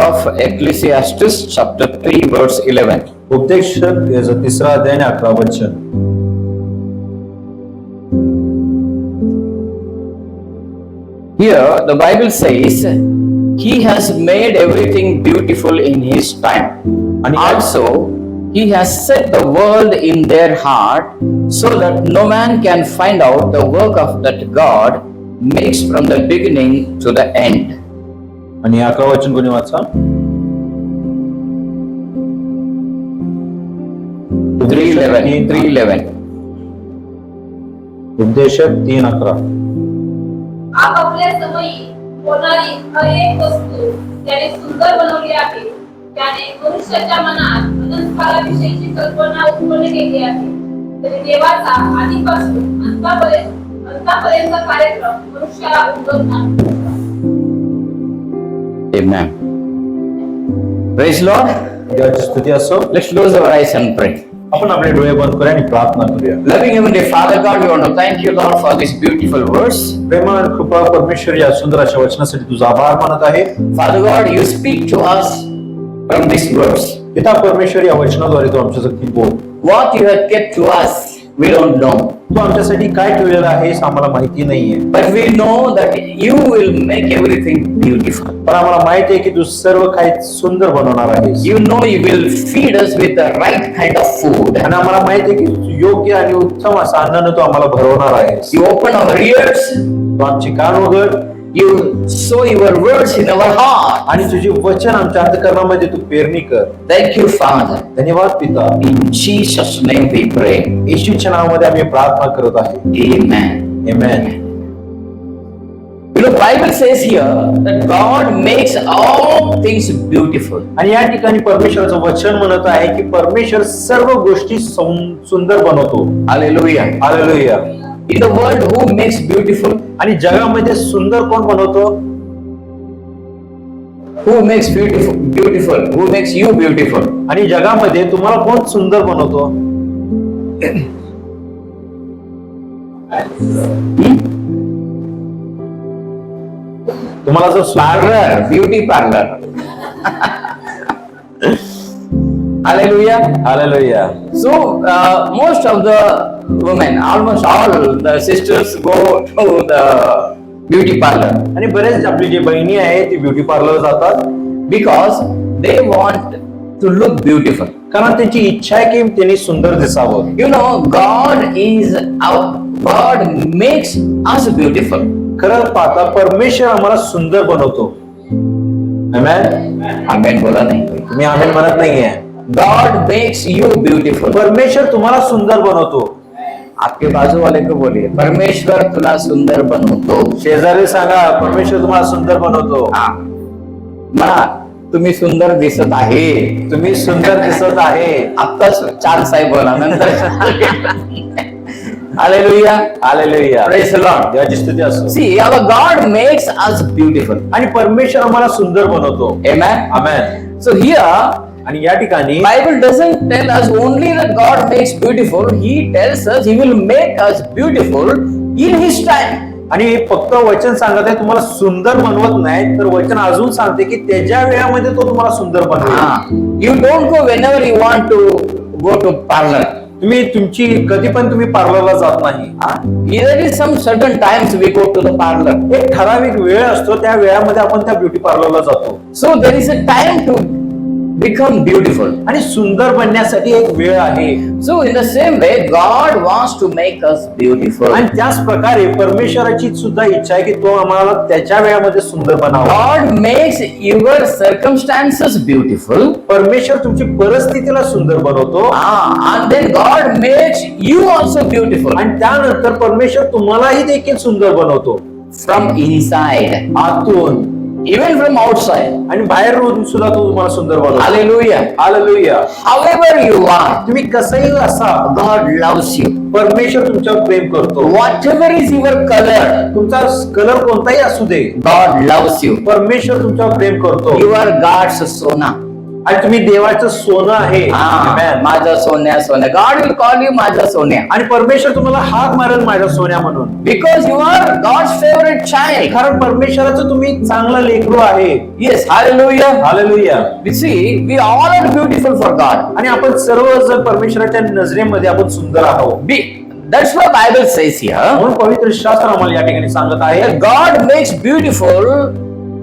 of Ecclesiastes chapter 3 verse 11. उपदेशक याचा 3रा अध्याय आणि 11 वचन. Here the Bible says he has made everything beautiful in his time. And also he has set the world in their heart so that no man can find out the work of that God makes from the beginning to the end. आणि 11 वचन कोणी वाचा? 3:11. उपदेशक 3:11. आपल्या समयी होणारी हर एक वस्तू त्याने सुंदर बनवली आहे. त्याने मनुष्याच्या मनात अनंतकाळाविषयीची कल्पना उत्पन्न केली आहे. तरी देवाचा आधीपासून अंतापर्यंत कार्यक्रम मनुष्याला उगवत नाही. Amen. Praise Lord. देवाची स्तुती असो. Let's close our eyes and pray. आपण आपले डोळे बंद करूया आणि प्रार्थना करूया. Loving Heavenly Father God, we want to thank you, Lord, for this beautiful verse. प्रेमळ कृपा परमेश्वर या सुंदर अशा वचनासाठी तुझा आभार मानत आहे. Father God, you speak to us from this verse. पिता परमेश्वर या वचनाद्वारे तू आमच्यासाठी बोल. What you have kept to us, we don't know. तू आमच्यासाठी काय ठेवलेलं आहे हे आम्हाला माहिती नाहीये. But we know that you will make everything beautiful. पण आम्हाला माहिती आहे की तू सर्व काही सुंदर बनवणार आहेस. You know you will feed us with the right kind of food. आणि आम्हाला माहिती आहे की तू योग्य आणि उत्तम असं अन्नानं तू आम्हाला भरवणार आहेस. You open our ears. तू आमची कान उघड. You sow your words in our heart. आणि तुझे वचन आमच्या अंतःकरणामध्ये तू पेरणी कर. Thank you, Father. धन्यवाद पिता. In Jesus' name we pray. येशूच्या नावामध्ये आम्ही प्रार्थना करत आहे. Amen. Amen. You know, Bible says here that God makes all things beautiful. आणि या ठिकाणी परमेश्वराचं वचन म्हणत आहे की परमेश्वर सर्व गोष्टी सुंदर बनवतो. Hallelujah. Hallelujah. In the world, who makes beautiful? आणि जगामध्ये सुंदर कोण बनवतो? Who makes beautiful? Who makes you beautiful? आणि जगामध्ये तुम्हाला कोण सुंदर बनवतो? तुम्हाला जो Parlor, beauty parlor. Hallelujah. Hallelujah. So most of the women, almost all the sisters go to the beauty parlor आणि बरेच आपली जी बहिणी आहे ती ब्युटी पार्लर जातात because they want to look beautiful. कारण त्यांची इच्छा आहे की त्यांनी सुंदर दिसावं. You know, God makes us beautiful. खरं पाहता परमेश्वर आम्हाला सुंदर बनवतो. आमेन. आमेन बोला नाही. तुम्ही आमेन म्हणत नाहीये. God makes you beautiful. परमेश्वर तुम्हाला सुंदर बनवतो. आपके बाजू वाले को बोलिए, परमेश्वर तुला सुंदर बनवतो. शेजारी सांगा, परमेश्वर तुम्हाला सुंदर बनवतो. म्हणा, तुम्ही सुंदर दिसत आहे. तुम्ही सुंदर दिसत आहे. आत्ताच चान्स आहे बोला, नंतर hallelujah. Hallelujah. Praise the Lord. देवाची स्तुती असो. See, our God makes us beautiful. आणि परमेश्वर आम्हाला सुंदर बनवतो. Amen. आमेन. So here, आणि या ठिकाणी Bible doesn't tell us only that God makes beautiful. He tells us He will make us beautiful in His time. आणि फक्त वचन सांगत आहे तुम्हाला सुंदर बनवत नाही, तर वचन अजून सांगते की त्याच्या वेळामध्ये तो तुम्हाला सुंदर बनवेल. You don't go whenever you want to go to parlor. तुम्ही तुमची कधी पण तुम्ही पार्लरला जात नाही. There is some certain times we go to the parlor. एक ठराविक वेळ असतो, त्या वेळामध्ये आपण त्या ब्युटी पार्लरला जातो. So there is a time to become beautiful. आणि सुंदर बनण्यासाठी एक वेळ आहे. So in the same way, God wants to make us beautiful. आणि त्याच प्रकारे परमेश्वराची सुद्धा इच्छा आहे की तो आम्हाला त्याच्या वेळामध्ये सुंदर बनावा. God makes your circumstances beautiful. परमेश्वर तुमची परिस्थितीला सुंदर बनवतो. And then God makes you also beautiful. आणि त्यानंतर परमेश्वर तुम्हालाही देखील सुंदर बनवतो. From inside. आतून. Even from outside. आणि बाहेरून सुद्धा तो तुम्हाला सुंदर बनवतो. Hallelujah. Hallelujah. However you are, तुम्ही कसंही असा, God loves you. परमेश्वर तुमच्यावर प्रेम करतो. Whatever is your color, तुमचा कलर कोणताही असू दे, God loves you. परमेश्वर तुमच्यावर प्रेम करतो. You are God's Sona. आणि तुम्ही देवाचं सोनं आहे. हा, Amen. माझं सोन्या सोन्या. God will call you माझं सोन्या. आणि परमेश्वर तुम्हाला हाक मारेल माझ्या सोन्या म्हणून, Because you are God's favorite child. कारण परमेश्वराचं तुम्ही चांगलं लेकरू आहे. Yes, hallelujah. Hallelujah. You see, we all are beautiful for God. आणि आपण सर्वजण परमेश्वराच्या नजरेमध्ये आपण सुंदर आहोत. That's what Bible says here. म्हणून पवित्र शास्त्र आम्हाला या ठिकाणी सांगत आहे That God makes beautiful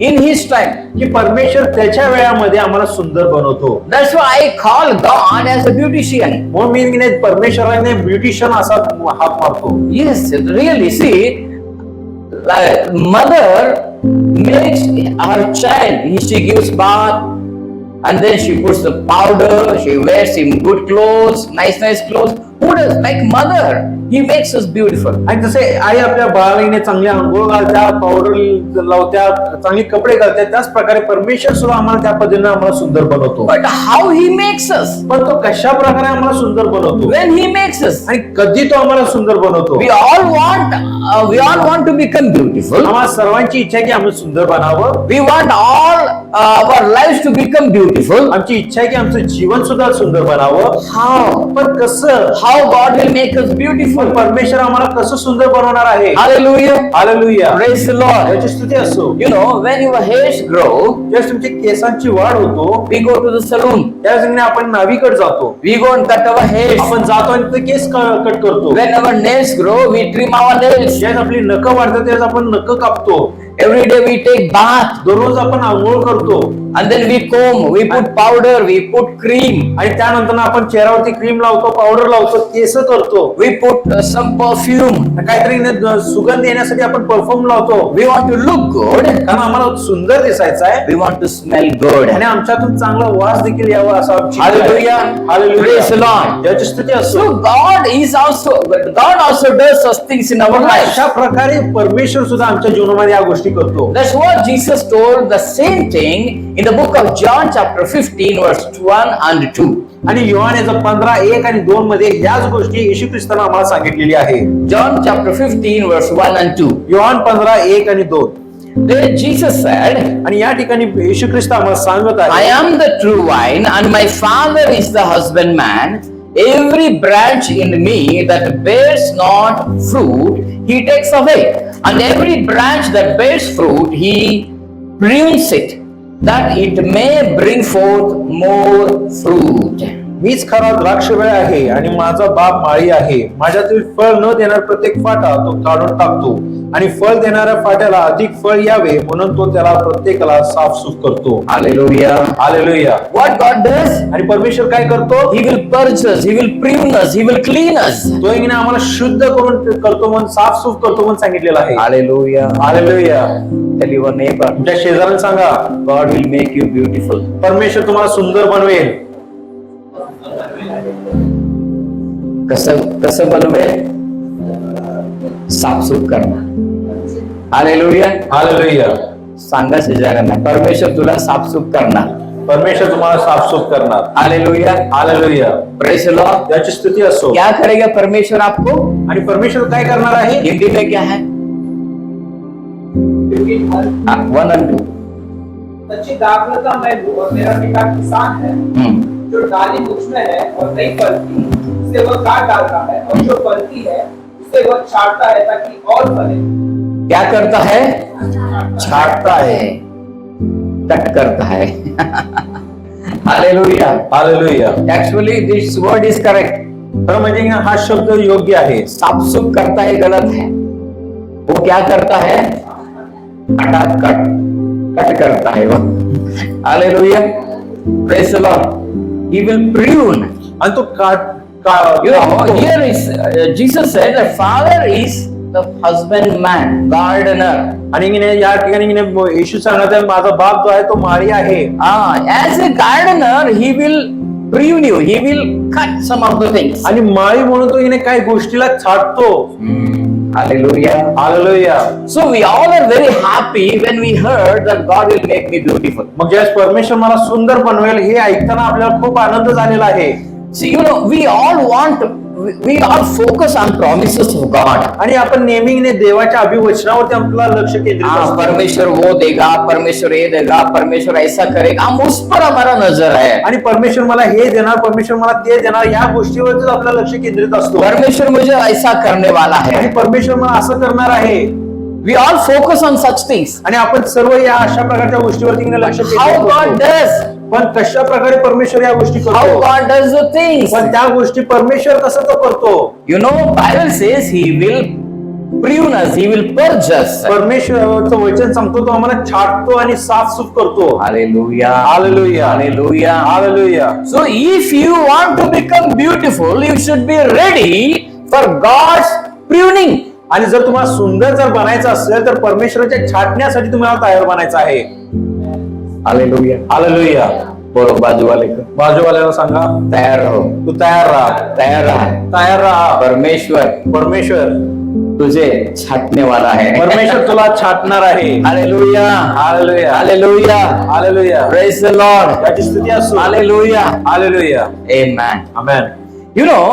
in His time. की परमेश्वर त्याच्या वेळामध्ये आम्हाला सुंदर बनवतो. That's why I call God as a beautician. म्हणून मी परमेश्वराने ब्युटिशियन असा हाक मारतो. Yes, really. See, like mother makes her child. She gives bath, and then she puts the powder. She wears him good clothes, nice clothes. Who does? Like mother, He makes us beautiful. आणि जसे आई आपल्या बाळाला चांगली आंघोळ घालत्या, powder लावत्या, चांगली कपडे घालत्या, त्याच प्रकारे परमेश्वर सुद्धा आम्हाला त्या पद्धतीने आम्हाला सुंदर बनवतो. But how He makes us? पण तो कशा प्रकारे आम्हाला सुंदर बनवतो When He makes us? आणि कधी तो आम्हाला सुंदर बनवतो. We all want to become beautiful. आम्हाला सर्वांची इच्छा आहे की आम्ही सुंदर बनावं. We want all our lives to become beautiful. आमची इच्छा आहे की आमचं जीवन सुद्धा सुंदर बनावं. How? पण कसं? How God will make us beautiful? पण परमेश्वर आम्हाला कसं सुंदर बनवणार आहे. Hallelujah. Hallelujah. Praise the Lord. याची स्तुती असो. You know, when your hairs grow, ज्यावेळेस तुमची केसांची वाढ होतो we go to the salon. त्यावेळेस आपण नावीकडे जातो. We go and cut our hairs. आपण जातो आणि ते केस कट करतो. When our nails grow, we trim our nails. ज्यावेळेस आपली नखं वाढतात त्यावेळेस आपण नखं कापतो. Every day we take bath. दररोज आपण आंघोळ करतो. And then we comb, we put powder, we put cream. आणि त्यानंतर आपण चेहऱ्यावरती क्रीम लावतो, पावडर लावतो, केस करतो. We put some perfume. काहीतरी सुगंध येण्यासाठी आपण परफ्यूम लावतो. We want to look good. कारण आम्हाला सुंदर दिसायचं आहे We want to smell good. आणि आमच्यातून चांगला वास देखील यावा असा आमची इच्छा आहे. Hallelujah. Hallelujah. Praise the Lord. याची स्तुती असो. So God also does such things in our lives. अशा प्रकारे परमेश्वर सुद्धा आमच्या जीवनामध्ये या गोष्टी करतो. That's what Jesus told the same thing in the book of John chapter 15 verse 1 and 2. आणि योहानेचं 15:1 आणि 2 मध्ये याच गोष्टी येशू ख्रिस्ताने आम्हाला सांगितलेली आहे. John chapter 15 verse 1 and 2. Yohan 15:1 आणि 2. There Jesus said, आणि या ठिकाणी येशू ख्रिस्त आम्हाला सांगत I आहे am the true vine and my Father is the husbandman. Every branch in me that bears not fruit, he takes away. And every branch that bears fruit, he prunes it, that it may bring forth more fruit. मीच खरा द्राक्षवेळ आहे आणि माझा बाप माळी आहे. माझ्यातील फळ न देणार प्रत्येक फाटा तो काढून टाकतो आणि फळ देणाऱ्या फाट्याला अधिक फळ यावे म्हणून तो त्याला प्रत्येकाला साफसूफ करतो. Hallelujah. Hallelujah. What God does? आणि परमेश्वर काय करतो? He will purge us, He will prune us, He will clean us. तो एकने आम्हाला शुद्ध करून करतो म्हणून साफसूफ करतो म्हणून सांगितलेलं आहे. Hallelujah. Hallelujah. Tell your neighbor, तुमच्या शेजाऱ्याला सांगा, God will make you beautiful. परमेश्वर तुम्हाला सुंदर बनवेल. कसं बनवेल? साफसूफ करणार. हालेलुया. हालेलुया. सांगा शेजाऱ्यांना, परमेश्वर तुला साफसूफ करणार. परमेश्वर तुम्हाला साफसूफ करणार. Hallelujah. Hallelujah. Praise the Lord. याची स्तुती असो. क्या करेगा परमेश्वर आपको? आणि परमेश्वर काय करणार आहे? हिंदी में क्या है? 1 and 2. सच्ची दाखलता मैं हूँ और मेरा पिता किसान है। जो डाली मुझ में है और नहीं फलती उसे वह काट डालता है और जो फलती है उसे वह छांटता है ताकि और फले। क्या करता है? छाटता है, कट करता है. Hallelujah. Hallelujah. Actually this word is correct. खरं म्हणजे हा शब्द योग्य आहे. साफसूफ करता है गलत है. वो क्या करता है? कट करता है वो. Hallelujah. Praise the Lord. He will prune. आणि तो You know, here is Jesus said the Father is the husbandman, gardener. आणि या ठिकाणी येशू सांगत आहे माझा बाप जो आहे तो माळी आहे. As a gardener, he will prune you. He will cut some of the things. आणि माळी म्हणून तो काही गोष्टीला छाटतो. Hallelujah. Hallelujah. So we all are very happy when we heard that God will make me beautiful. मग ज्यावेळेस परमेश्वर मला सुंदर बनवेल हे ऐकताना आपल्याला खूप आनंद झालेला आहे. See, you know, we all want we all focus on promises of God. आणि आपण नेहमी देवाच्या अभिवचनावरती आपला लक्ष केंद्रित असतो. परमेश्वर वो देगा, परमेश्वर ये देगा, परमेश्वर ऐसा करेगा, हम उस पर हमारा नजर है. आणि परमेश्वर मला हे देणार, परमेश्वर मला ते देणार, या गोष्टीवरतीच आपलं लक्ष केंद्रित असतो. परमेश्वर मुझे ऐसा करने वाला आणि है. परमेश्वर मला असं करणार आहे. We all focus on such things. आणि आपण सर्व या अशा प्रकारच्या गोष्टीवरती लक्ष How केंद्रित God करतो. does, पण कशा प्रकारे परमेश्वर या गोष्टी how करतो, God does the things. पण त्या गोष्टी परमेश्वर कसं तो करतो. You know, Bible says He will prune us, He will purge us. परमेश्वरचं वचन सांगतो, तो आम्हाला छाटतो आणि साफसूफ करतो. Hallelujah. Hallelujah, Hallelujah. Hallelujah. So if you want to become beautiful, you should be ready for God's pruning. आणि जर तुम्हाला सुंदर जर बनायचं असेल तर परमेश्वराच्या छाटण्यासाठी तुम्हाला तयार बनायचं आहे. Hallelujah. हालेलुया. बोलो बाजू वाले को, बाजूवाल्याला सांगा, तैयार रहो, तू तयार राहा, तैयार रहा. तयार राहा. परमेश्वर परमेश्वर तुझे छाटने वाला है. परमेश्वर तुला छाटणार आहे. Hallelujah. Hallelujah, Hallelujah. Hallelujah. Praise the Lord. याची स्तुती असो. Hallelujah. Hallelujah. Amen. Amen. You know,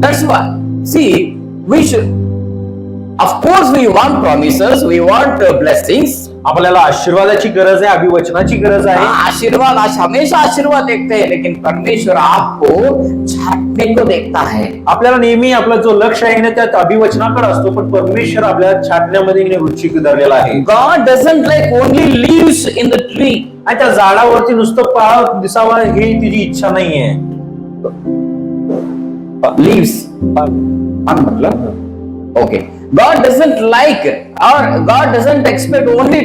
that's why. See, we should. Of course, we want promises. We want blessings. आपल्याला आशीर्वादाची गरज आहे, अभिवचनाची गरज आहे. आशीर्वाद हमेशा आशीर्वाद देखते हैं, लेकिन परमेश्वर आपको छाटने को देखता है. आपल्याला नेहमी आपलं जो लक्ष आहे ना त्यात अभिवचनाकडे असतो, पण परमेश्वर आपल्याला छाटण्यामध्ये रुची धरलेला आहे. God doesn't like only leaves in the tree. आणि त्या झाडावरती नुसतं पाळ दिसावा ही तिची इच्छा नाहीये. Leaves. मतलब? Okay. God doesn't like, or God doesn't expect only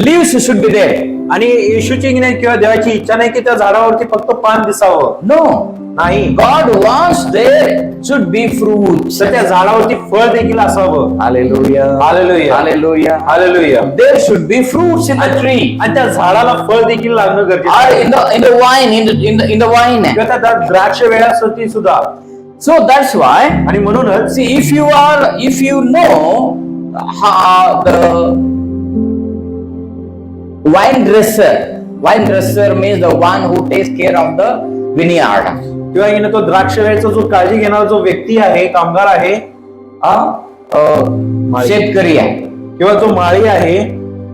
leaves should be there. आणि येशूची किंवा देवाची इच्छा नाही की त्या झाडावरती फक्त पान दिसावं. No. नाही. God wants there should be fruits. तर त्या झाडावरती फळ देखील असावं. Hallelujah. Hallelujah, Hallelujah. Hallelujah. There should be fruits in the tree. आणि त्या झाडाला फळ देखील लागणं गरजेचं Or आहे. in the wine, in the wine. किंवा त्या द्राक्ष वेळासाठी सुद्धा. So that's why. आणि म्हणूनच See, if you know how the wine dresser means the one who takes care of the vineyard. किंवा हिने तो द्राक्ष वेळेचा जो काळजी घेणारा जो व्यक्ती आहे, कामगार आहे, शेतकरी आहे. किंवा जो माळी आहे,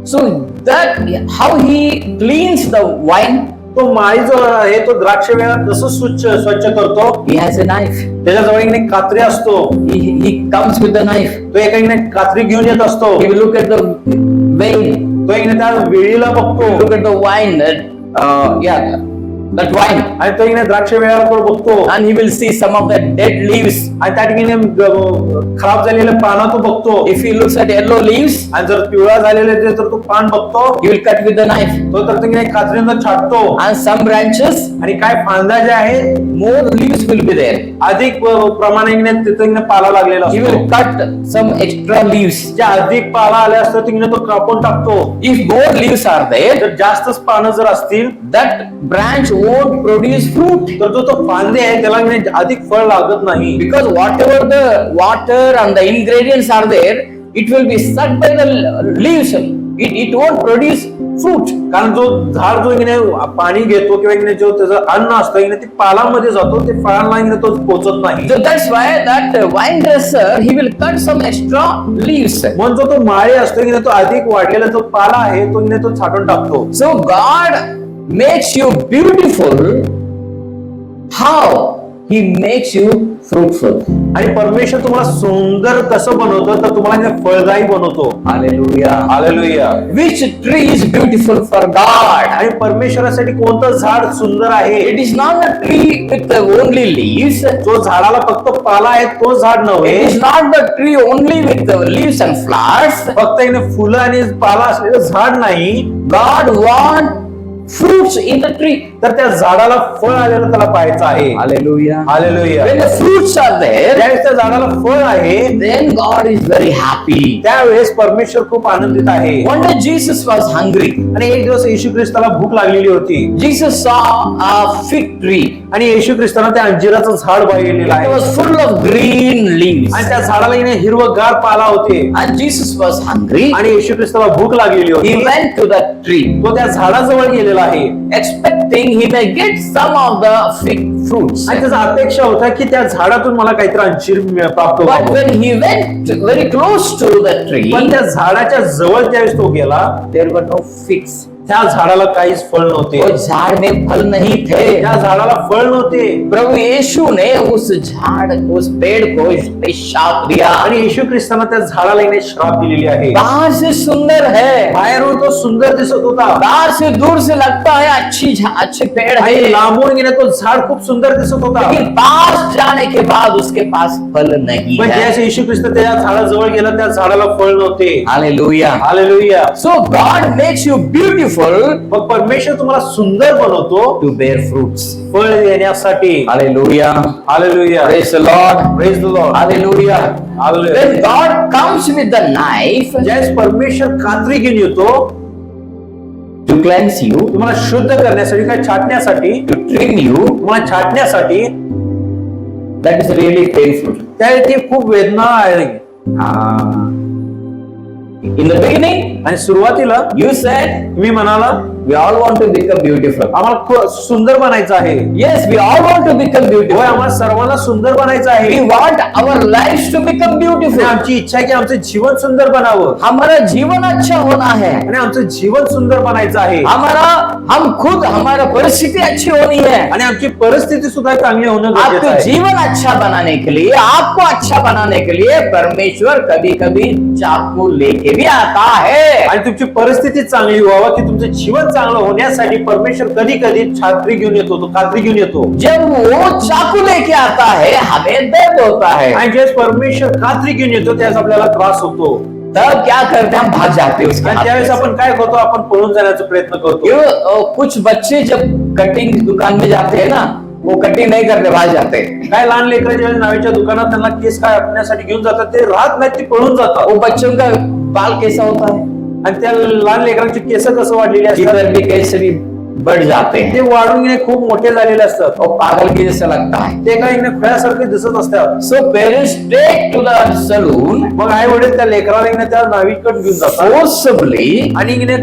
So that how he cleans the wine. तो माळी जो आहे तो द्राक्ष वेळा कसं स्वच्छ करतो. He has a knife. त्याच्याजवळ एक कात्री असतो. He comes with the knife. तो एका कात्री घेऊन येत असतो. He will look at the vein. तो एक त्या वेळीला बघतो. Look at the wine. That wine. आणि तो एक द्राक्ष वेळाला बघतो. And he will see some of the dead leaves. आणि त्या ठिकाणी खराब झालेले पानं तो बघतो. If he looks at yellow leaves, आणि जर पिवळा झालेले ते तर तो पान बघतो. he will cut with the knife. तो तर कात्रीनं छाटतो. And some branches, आणि काय फांद्या ज्या आहेत more leaves will be there. अधिक प्रमाणाने तिथे पाला लागलेला He असतो. will cut some extra leaves. ज्या अधिक पाला आल्या असतात तिने तो कापून टाकतो. If more leaves are there, जर जास्तच पानं जर असतील that branch won't produce fruit. तर तो फांदे आहे त्याला अधिक फळ लागत नाही. Because whatever the water and the ingredients are there, it will be sucked by the leaves. It won't produce fruit. कारण जो झाड जो पाणी घेतो किंवा जो त्याचं अन्न असतं ते पालामध्ये जातो, ते फळांना तो पोचत नाही. So that's why that wine dresser, he will cut some extra leaves. म्हणून जो तो माळी असतो तो अधिक वाढलेला जो पाला आहे तो छाटून टाकतो. So God makes you beautiful. How? He makes you fruitful. आणि परमेश्वर तुम्हाला सुंदर कसं बनवतो तर तुम्हाला फळदायी बनवतो. Hallelujah. Hallelujah. Which tree is beautiful for God? आणि परमेश्वरासाठी कोणतं झाड सुंदर आहे. It is not a tree with the only leaves. जो झाडाला फक्त पाला आहे तो झाड नव्हे. It is not the tree only with the leaves and flowers. फक्त फुलं आणि पाला असलेलं झाड नाही. God wants fruits in the tree. तर त्या झाडाला फळ आलेलं त्याला पाहायचं आहे. Hallelujah. Hallelujah. When the fruits are there, ज्यावेळेस त्या झाडाला फळ आहे then God is very happy. त्यावेळेस परमेश्वर खूप आनंदित आहे. One day Jesus was hungry. आणि एक दिवस येशू ख्रिस्ताला भूक लागलेली होती. Jesus saw a fig tree. आणि येशू ख्रिस्तानं त्या अंजिराचं झाड पाहिलेलं It आहे. was full of green leaves. आणि त्या झाडाला हिरवगार पाला होते. And Jesus was hungry. आणि येशू ख्रिस्ताला भूक लागलेली He होती. went to that tree, तो त्या झाडाजवळ गेलेला आहे. expecting he may get some of the fig fruits. आणि त्याचा अपेक्षा होता की त्या झाडातून मला काहीतरी अंजीर प्राप्त But व्हावं. when he went very close to the tree, पण त्या झाडाच्या जवळ ज्यावेळेस तो गेला, there were no figs. त्या झाडाला काहीच फळ नव्हते. वो झाड़ में फल नहीं थे. त्या झाडाला फळ नव्हते. प्रभु यीशु ने उस झाड़, उस पेड़ को इसने शाप दिया. आणि येशू ख्रिस्ताना त्या झाडाला इने श्राप दिलेली आहे. बाहर से सुंदर है, बाहेरून तो सुंदर दिसत होता बाहर से दूर से लगता है अच्छे पेड़ आणि है, लांबून गेले तो झाड खूप सुंदर दिसत होता. लेकिन पास जाने के बाद उसके पास फल नहीं पण है. ज्यावेळेस येशू ख्रिस्त त्या झाडाजवळ गेला, त्या झाडाला फळ नव्हते. Hallelujah. Hallelujah. So God makes you beautiful मग परमेश्वर तुम्हाला सुंदर बनवतो to bear fruits. फळ देण्यासाठी. Hallelujah. Hallelujah. Praise the Lord. Praise the Lord. Hallelujah. Hallelujah. When God comes with the knife ज्यावेळेस परमेश्वर कात्री घेऊन येतो to cleanse you, तुम्हाला शुद्ध करण्यासाठी, काय छाटण्यासाठी, to trim you, तुम्हाला छाटण्यासाठी, that is really painful. त्यावेळी ती खूप वेदना आहे. In the beginning, आणि सुरुवातीला you said मी म्हणाला we all want to become beautiful. आम्हाला खूप सुंदर बनायचं आहे. Yes, we all want to become होय, beautiful. आम्हाला सर्वांना सुंदर बनायचं आहे. We want our lives to become आणि beautiful. आमची इच्छा आहे की आमचं जीवन सुंदर बनावं हमारा जीवन अच्छा होना है. आणि आमचं जीवन सुंदर बनायचं आहे. हमारा परिस्थिति अच्छी होनी है. आणि आमची परिस्थिती सुद्धा चांगली होणं गरजेचं आपको आहे. जीवन अच्छा बनाने के लिए, आपको अच्छा बनाने के लिए परमेश्वर कभी कभी चाकू लेके भी आता है. आणि तुमची परिस्थिती चांगली व्हावं, की तुमचं जीवन चांगलं होण्यासाठी परमेश्वर कधी कधी छात्री घेऊन येतो, तो कात्री घेऊन येतो. जब वो चाकू लेके आता है हमें दर्द होता है. आणि ज्यावेळेस परमेश्वर कात्री घेऊन येतो त्यावेळेस आपल्याला त्रास होतो. तब क्या करते हैं, हम भाग जाते हैं उसके आणि हाथ त्यावेळेस से. आपण काय करतो, आपण पळून जाण्याचा प्रयत्न करतो. कुछ बच्चे जब कटिंग दुकान में जाते हैं ना, वो कटिंग नहीं करते, भाग जाते हैं. काय लहान लेकरं ज्यावेळेस नावेच्या दुकानात त्यांना केस काय आपण्यासाठी घेऊन जातात, ते राहत नाही, ते पळून जातात. वो बच्चों का बाल कैसा होता है, आणि त्या लहान लेकरांची केस कसं वाढलेली असतात, इधर भी कैसे भी बढ़ जाते ते हैं वाढून गेले, खूप मोठे झालेले असतात. और पागल के जैसा लगता है. ते काही खुळ्यासारखे दिसत असतात. So parents take to the saloon मग आई वडील त्या लेकराला इकडे त्या नावीकडे घेऊन जातात forcibly आणि इकडे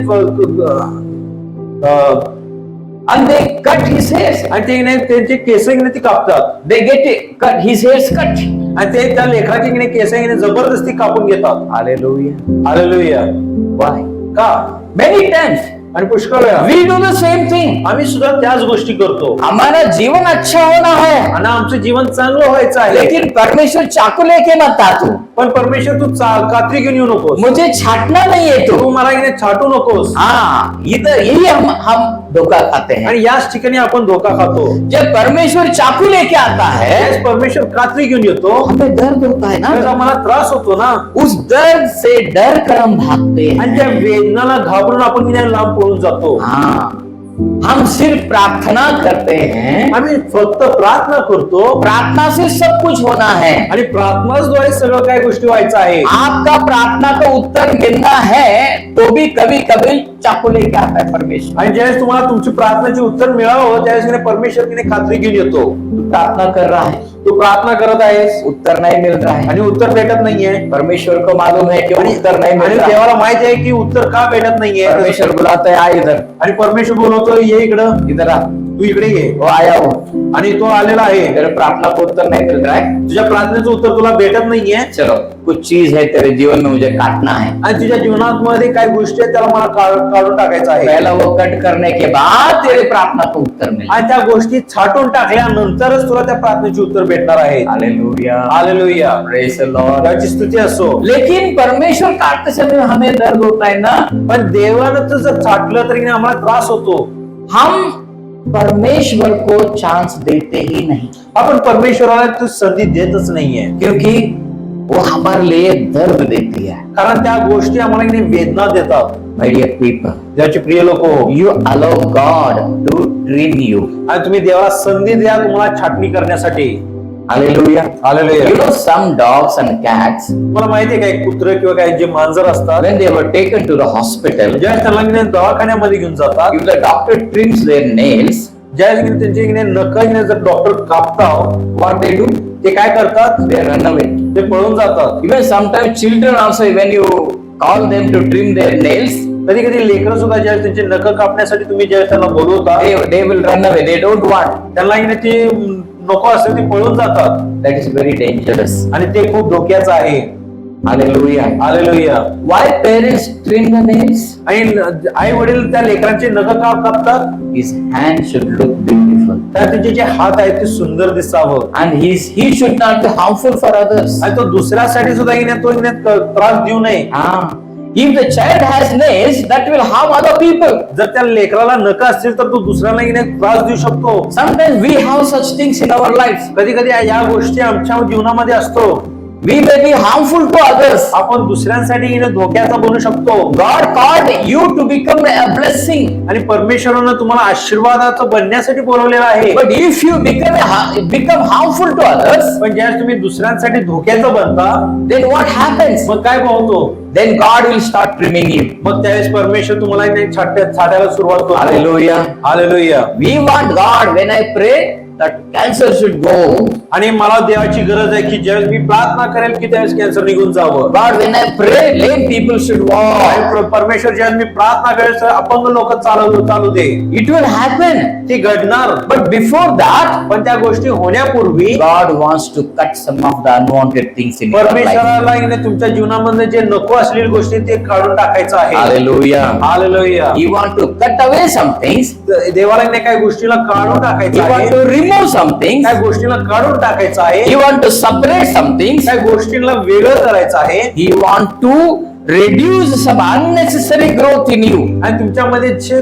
and they cut his hairs. आणि ते इकडे त्यांचे केस इकडे ती कापतात. They get it, cut his hairs cut. आणि ते त्या लेकराची इकडे केस इकडे जबरदस्ती कापून घेतात. Hallelujah. हालेलुया. Why? का? Many times आणि पुष्कळ वेळा we do the same thing. आम्ही सुद्धा त्याच गोष्टी करतो. हमारा जीवन अच्छा होना है, आणि आमचं जीवन चांगलं व्हायचं आहे. लेकिन परमेश्वर चाकू लेके मत आ तू. पण परमेश्वर तू कात्री घेऊन येऊ नकोस. मुझे छाटना नहीं है तू तू. मला इकडे छाटू नकोस. हाँ, इधर यही हम धोखा खाते हैं. आणि याच ठिकाणी आपण धोका खातो. जब परमेश्वर चाकू लेके आता है त्यावेळेस परमेश्वर कात्री घेऊन येतो, हमें दर्द होता है त्याचा ना, मला त्रास होतो ना. उस दर्द से डर कर हम भागते आणि हैं. त्या वेदनाला घाबरून आपण इकडे लांब पळून जातो. हाँ, हम सिर्फ प्रार्थना करते हैं. आम्ही फक्त प्रार्थना करतो प्रार्थना से सब कुछ होना है. आणि प्रार्थनाद्वारे सगळं काय गोष्टी व्हायचं आहे. आपका प्रार्थना का उत्तर मिलना है तो भी कभी कभी चाकू लेके आता है परमेश्वर. आणि ज्यावेळेस तुम्हाला तुमची प्रार्थनेचे उत्तर मिळावं त्यावेळेस परमेश्वर तिने खात्री घेऊन येतो. तू प्रार्थना कर रहा है, तू प्रार्थना करत आहेस उत्तर नहीं मिल रहा है. आणि उत्तर भेटत नाहीये. परमेश्वर को मालूम है कि उत्तर नहीं मिल आणि रहा है. देवाला माहिती आहे की उत्तर का भेटत नाहीये. परमेश्वर बुलाता है, आ इधर, आणि परमेश्वर बोलवतो ये इकडं, इधर आ. तू इकडे ये. वो आया हो, आणि तो आलेला आहे. तेरे प्रार्थना को उत्तर नहीं मिल रहा है. तुझ्या प्रार्थनेचं उत्तर तुला भेटत नाहीये. चलो, कुछ चीज है तेरे जीवन में मुझे काटना है. आणि तुझ्या जीवनात मध्ये काय गोष्टी आहेत त्याला मला काढून टाकायचं आहे. पहला वो कट करने के बाद तेरे प्रार्थना को उत्तर मिले. आणि त्या गोष्टी छाटून टाकल्यानंतरच तुला त्या प्रार्थनेचे उत्तर भेटणार आहे. Hallelujah. Hallelujah. Praise the Lord. त्याची स्तुती असो. लेकिन परमेश्वर काटते समय हमें दर्द होता है ना. पण देवानं तर जर छाटलं तरी आम्हाला त्रास होतो. हम परमेश्वर को चांस देते ही नहीं, आपण परमेश्वराला तू संधी देतच नाहीये. क्योंकि वो हमारे लिए दर्द देती है. कारण त्या गोष्टी आम्हाला इकडे वेदना देतात. My dear people, ज्याचे प्रिय लोक, you allow God to trim you. आणि तुम्ही देवाला संधी द्या तुम्हाला छाटणी करण्यासाठी. Hallelujah. Hallelujah. You know some dogs and cats, मला माहितीये काय कुत्र किंवा काय जे मांजर असतात when they were taken to the hospital, ज्यावेळेस त्यांना इकडे दवाखान्यामध्ये घेऊन जातात, if the doctor trims their nails, ज्यावेळेस इकडे त्यांचे इकडे नख इकडे जर डॉक्टर कापतात, what they do? ते काय करतात, They run away. ते पळून जातात. Even sometimes children also, when you call them to trim their nails, कधी कधी लेकरं सुद्धा ज्यावेळेस त्यांचे नख कापण्यासाठी तुम्ही ज्यावेळेस त्यांना बोलवता, they will run away. They don't want. त्यांना इकडे ते नको असते ते पळून जातात That is very dangerous. आणि ते खूप धोक्याचं आहे. Hallelujah. Hallelujah. Why parents trim the nails? आणि आई वडील त्या लेकरांचे नख का कापतात? His hand should look beautiful. तर त्याचे जे हात आहेत ते सुंदर दिसावं And he should not be harmful for others. आणि तो दुसऱ्यासाठी सुद्धा त्रास देऊ नये. If the child has nails, that will harm other people. जर त्या लेकराला नख असतील तर तो दुसऱ्याला त्रास देऊ शकतो. Sometimes we have such things in our lives. कधी कधी या गोष्टी आमच्या जीवनामध्ये असतो. We may be harmful to others. आपण दुसऱ्यांसाठी धोक्याचा बनू शकतो. God called you to become a blessing. आणि परमेश्वरानं तुम्हाला आशीर्वादाचं बनण्यासाठी बोलवलेलं आहे. But if you become harmful to others, पण ज्यावेळेस तुम्ही दुसऱ्यांसाठी धोक्याचं बनता, then what happens? मग काय होतो? Then God will start trimming you. मग त्यावेळेस परमेश्वर तुम्हाला छाटायला सुरुवात करतो. Hallelujah. Hallelujah. We want God, when I pray, that cancer should go. आणि मला देवाची गरज आहे की ज्यावेळेस मी प्रार्थना करेल की त्यावेळेस कॅन्सर निघून जावं. God, when I pray, lame people should walk. आणि परमेश्वर ज्यावेळेस मी प्रार्थना करेल तर अपंग लोक चालू दे. It will happen. ती घडणार. But before that, पण त्या गोष्टी होण्यापूर्वी God wants to cut some of the unwanted things in your life. परमेश्वराला तुमच्या जीवनामध्ये जे नको असलेली गोष्टी ते काढून टाकायचं आहे. Hallelujah. Hallelujah. He wants to cut away some things. देवाला काही गोष्टीला काढून टाकायचं He wants to आहे. remove some things. काही गोष्टीला काढून टाकायचं आहे. He wants to separate some things. काही गोष्टींना वेगळं करायचं आहे. He wants to reduce some unnecessary growth in you. आणि तुमच्यामध्ये जे